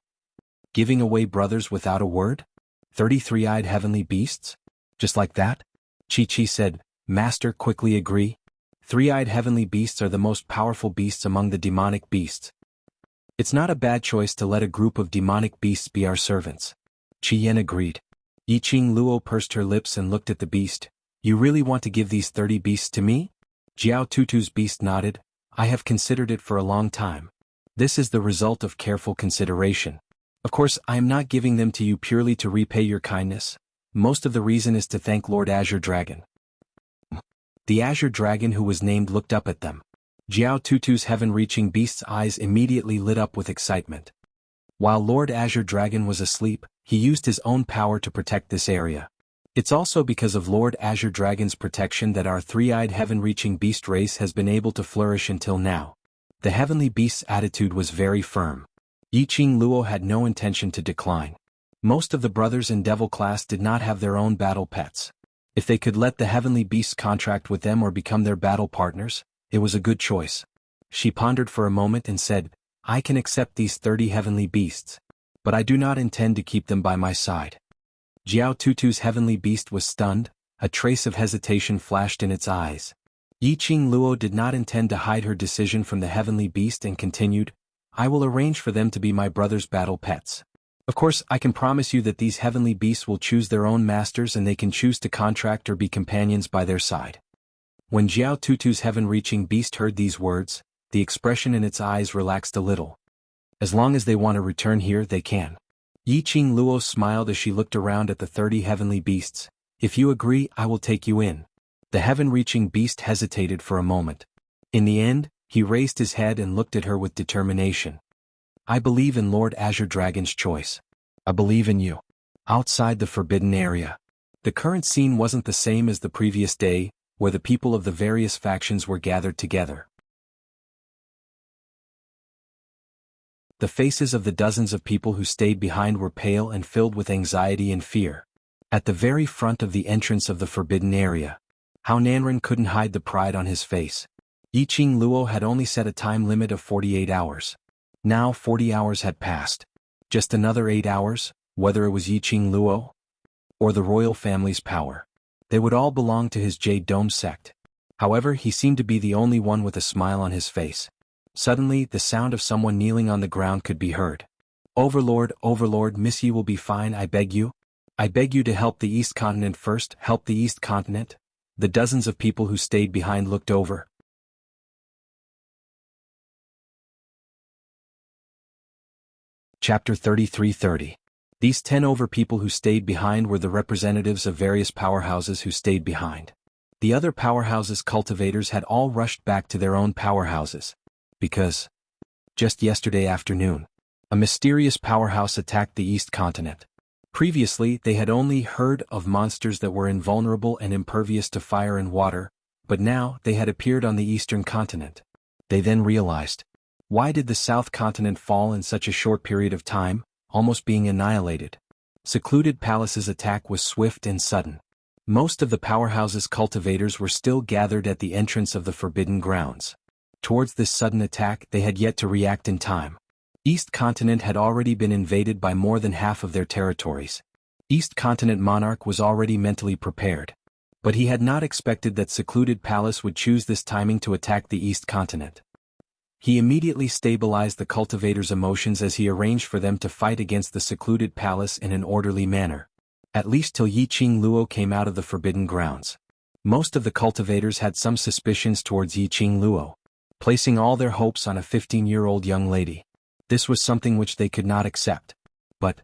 [SPEAKER 1] Giving away brothers without a word? 33-eyed heavenly beasts? Just like that? Chi said, "Master, quickly agree. 3-eyed heavenly beasts are the most powerful beasts among the demonic beasts. It's not a bad choice to let a group of demonic beasts be our servants." Qi Yan agreed. Yiqing Luo pursed her lips and looked at the beast. "You really want to give these 30 beasts to me?" Jiao Tutu's beast nodded. "I have considered it for a long time. This is the result of careful consideration. Of course, I am not giving them to you purely to repay your kindness. Most of the reason is to thank Lord Azure Dragon." The Azure Dragon who was named looked up at them. Jiao Tutu's heaven-reaching beast's eyes immediately lit up with excitement. While Lord Azure Dragon was asleep, he used his own power to protect this area. It's also because of Lord Azure Dragon's protection that our 3-eyed heaven-reaching beast race has been able to flourish until now. The heavenly beast's attitude was very firm. Yiqing Luo had no intention to decline. Most of the brothers in Devil class did not have their own battle pets. If they could let the heavenly beasts contract with them or become their battle partners, it was a good choice. She pondered for a moment and said, "I can accept these 30 heavenly beasts, but I do not intend to keep them by my side." Jiao Tutu's heavenly beast was stunned, a trace of hesitation flashed in its eyes. Yiqing Luo did not intend to hide her decision from the heavenly beast and continued, "I will arrange for them to be my brother's battle pets. Of course, I can promise you that these heavenly beasts will choose their own masters and they can choose to contract or be companions by their side." When Jiao Tutu's heaven-reaching beast heard these words, The expression in its eyes relaxed a little. As long as they want to return here, they can. Yiqing Luo smiled as she looked around at the 30 heavenly beasts. If you agree, I will take you in. The heaven-reaching beast hesitated for a moment. In the end, he raised his head and looked at her with determination. I believe in Lord Azure Dragon's choice. I believe in you. Outside the forbidden area. The current scene wasn't the same as the previous day, where the people of the various factions were gathered together. The faces of the dozens of people who stayed behind were pale and filled with anxiety and fear. At the very front of the entrance of the forbidden area, Xuanhuan couldn't hide the pride on his face. Yiqing Luo had only set a time limit of 48 hours. Now 40 hours had passed. Just another 8 hours, whether it was Yiqing Luo or the royal family's power. They would all belong to his Jade Dome sect. However, he seemed to be the only one with a smile on his face. Suddenly, the sound of someone kneeling on the ground could be heard. Overlord, Overlord, Miss, you will be fine, I beg you. I beg you to help the East Continent first, help the East Continent. The dozens of people who stayed behind looked over. Chapter 33:30. These 10 over people who stayed behind were the representatives of various powerhouses who stayed behind. The other powerhouses' cultivators had all rushed back to their own powerhouses. Because, just yesterday afternoon, a mysterious powerhouse attacked the East Continent. Previously, they had only heard of monsters that were invulnerable and impervious to fire and water, but now they had appeared on the Eastern Continent. They then realized, why did the South Continent fall in such a short period of time, almost being annihilated? Secluded Palace's attack was swift and sudden. Most of the powerhouse's cultivators were still gathered at the entrance of the Forbidden Grounds. Towards this sudden attack, they had yet to react in time. East Continent had already been invaded by more than half of their territories. East Continent monarch was already mentally prepared. But he had not expected that Secluded Palace would choose this timing to attack the East Continent. He immediately stabilized the cultivators' emotions as he arranged for them to fight against the Secluded Palace in an orderly manner. At least till Yiqing Luo came out of the Forbidden Grounds. Most of the cultivators had some suspicions towards Yiqing Luo, placing all their hopes on a 15-year-old young lady. This was something which they could not accept. But,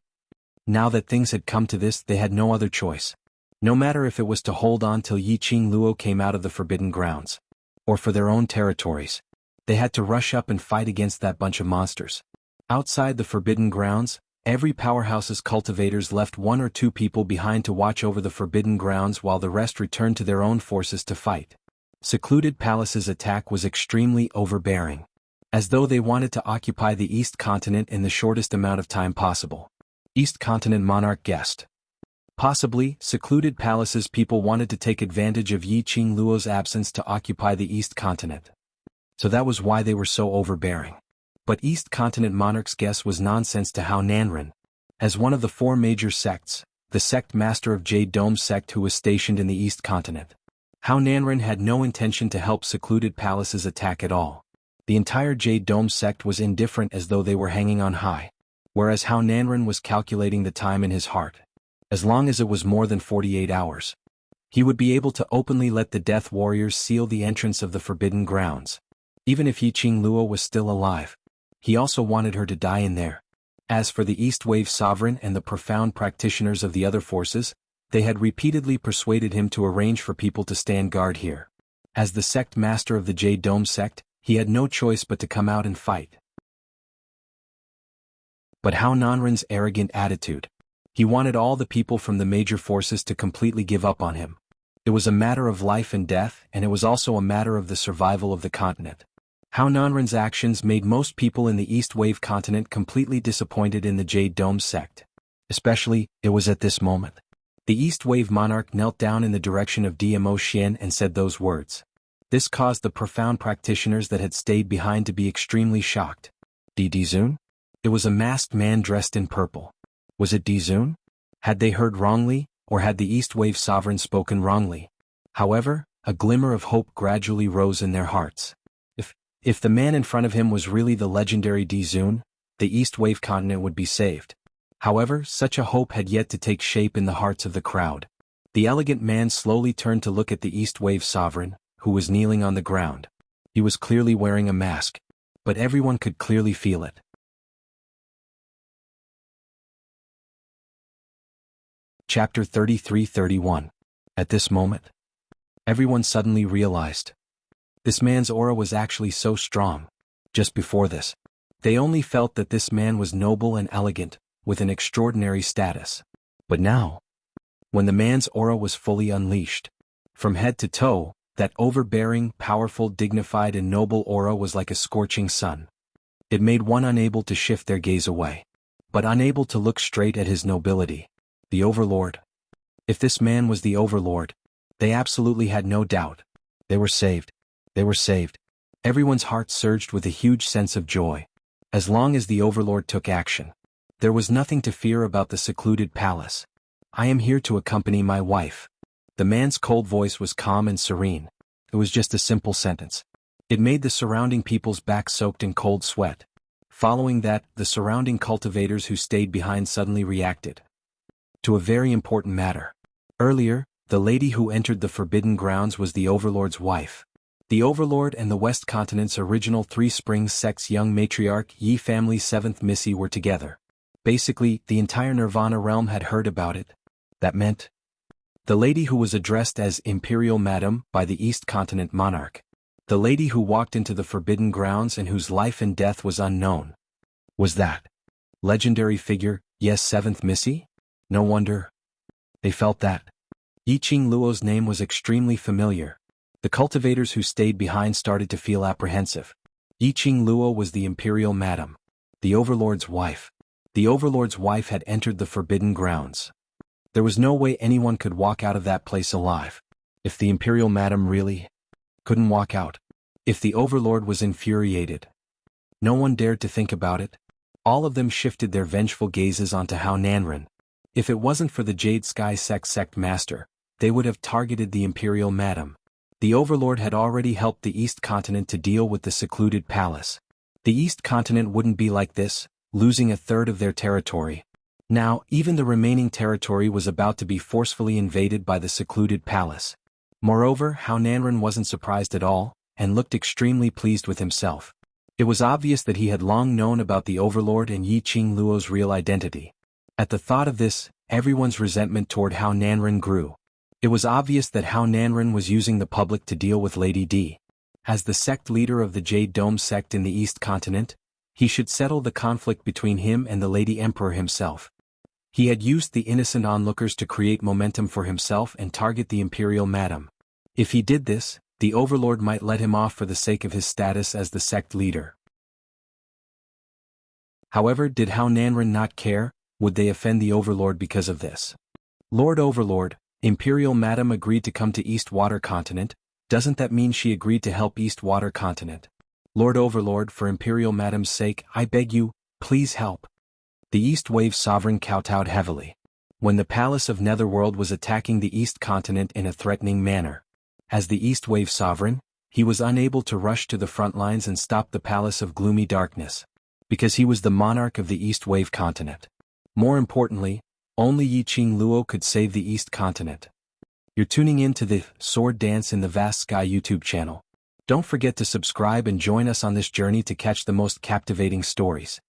[SPEAKER 1] now that things had come to this, they had no other choice. No matter if it was to hold on till Yiqing Luo came out of the Forbidden Grounds, or for their own territories, they had to rush up and fight against that bunch of monsters. Outside the Forbidden Grounds, every powerhouse's cultivators left 1 or 2 people behind to watch over the Forbidden Grounds while the rest returned to their own forces to fight. Secluded Palace's attack was extremely overbearing. As though they wanted to occupy the East Continent in the shortest amount of time possible. East Continent monarch guessed. Possibly, Secluded Palace's people wanted to take advantage of Yiqing Luo's absence to occupy the East Continent. So that was why they were so overbearing. But East Continent monarch's guess was nonsense to Xuanhuan. As one of the 4 major sects, the sect master of Jade Dome sect who was stationed in the East Continent, Xuanhuan had no intention to help Secluded Palace's attack at all. The entire Jade Dome sect was indifferent as though they were hanging on high, whereas Xuanhuan was calculating the time in his heart. As long as it was more than 48 hours, he would be able to openly let the Death Warriors seal the entrance of the Forbidden Grounds. Even if Yiqing Luo was still alive, he also wanted her to die in there. As for the East Wave Sovereign and the profound practitioners of the other forces, they had repeatedly persuaded him to arrange for people to stand guard here. As the sect master of the Jade Dome sect, he had no choice but to come out and fight. But Xuanhuan's arrogant attitude. He wanted all the people from the major forces to completely give up on him. It was a matter of life and death, and it was also a matter of the survival of the continent. Xuanhuan's actions made most people in the East Wave continent completely disappointed in the Jade Dome sect. Especially, it was at this moment. The East Wave monarch knelt down in the direction of Dmo Xian and said those words. This caused the profound practitioners that had stayed behind to be extremely shocked. Dizun? It was a masked man dressed in purple. Was it Dizun? Had they heard wrongly, or had the East Wave sovereign spoken wrongly? However, a glimmer of hope gradually rose in their hearts. If the man in front of him was really the legendary Dizun, the East Wave continent would be saved. However, such a hope had yet to take shape in the hearts of the crowd. The elegant man slowly turned to look at the East Wave sovereign, who was kneeling on the ground. He was clearly wearing a mask, but everyone could clearly feel it. Chapter 33-31. At this moment, everyone suddenly realized. This man's aura was actually so strong. Just before this, they only felt that this man was noble and elegant, with an extraordinary status. But now, when the man's aura was fully unleashed, from head to toe, that overbearing, powerful, dignified and noble aura was like a scorching sun. It made one unable to shift their gaze away, but unable to look straight at his nobility. The Overlord. If this man was the Overlord, they absolutely had no doubt. They were saved. They were saved. Everyone's heart surged with a huge sense of joy. As long as the Overlord took action, there was nothing to fear about the secluded palace. I am here to accompany my wife. The man's cold voice was calm and serene. It was just a simple sentence. It made the surrounding people's backs soaked in cold sweat. Following that, the surrounding cultivators who stayed behind suddenly reacted to a very important matter. Earlier, the lady who entered the Forbidden Grounds was the Overlord's wife. The Overlord and the West Continent's original Three Springs sect's young matriarch Yi family's 7th Missy were together. Basically, the entire Nirvana realm had heard about it. That meant the lady who was addressed as Imperial Madam by the East Continent monarch. The lady who walked into the Forbidden Grounds and whose life and death was unknown. Was that legendary figure, yes, 7th Missy? No wonder. They felt that Yiqing Luo's name was extremely familiar. The cultivators who stayed behind started to feel apprehensive. Yiqing Luo was the Imperial Madam, the Overlord's wife. The Overlord's wife had entered the Forbidden Grounds. There was no way anyone could walk out of that place alive. If the Imperial Madam really couldn't walk out. If the Overlord was infuriated. No one dared to think about it. All of them shifted their vengeful gazes onto Xuanhuan. If it wasn't for the Jade Sky sect master, they would have targeted the Imperial Madam. The Overlord had already helped the East Continent to deal with the secluded palace. The East Continent wouldn't be like this, losing a third of their territory. Now, even the remaining territory was about to be forcefully invaded by the secluded palace. Moreover, Xuanhuan wasn't surprised at all, and looked extremely pleased with himself. It was obvious that he had long known about the Overlord and Yiqing Luo's real identity. At the thought of this, everyone's resentment toward Xuanhuan grew. It was obvious that Xuanhuan was using the public to deal with Lady D. As the sect leader of the Jade Dome sect in the East Continent, he should settle the conflict between him and the Lady Emperor himself. He had used the innocent onlookers to create momentum for himself and target the Imperial Madam. If he did this, the Overlord might let him off for the sake of his status as the sect leader. However, did Xuanhuan not care? Would they offend the Overlord because of this? Lord Overlord, Imperial Madam agreed to come to East Water Continent. Doesn't that mean she agreed to help East Water Continent? Lord Overlord, for Imperial Madam's sake, I beg you, please help. The East Wave Sovereign kowtowed heavily. When the Palace of Netherworld was attacking the East Continent in a threatening manner. As the East Wave Sovereign, he was unable to rush to the front lines and stop the Palace of Gloomy Darkness. Because he was the monarch of the East Wave Continent. More importantly, only Yiqing Luo could save the East Continent. You're tuning in to the Sword Dance in the Vast Sky YouTube channel. Don't forget to subscribe and join us on this journey to catch the most captivating stories.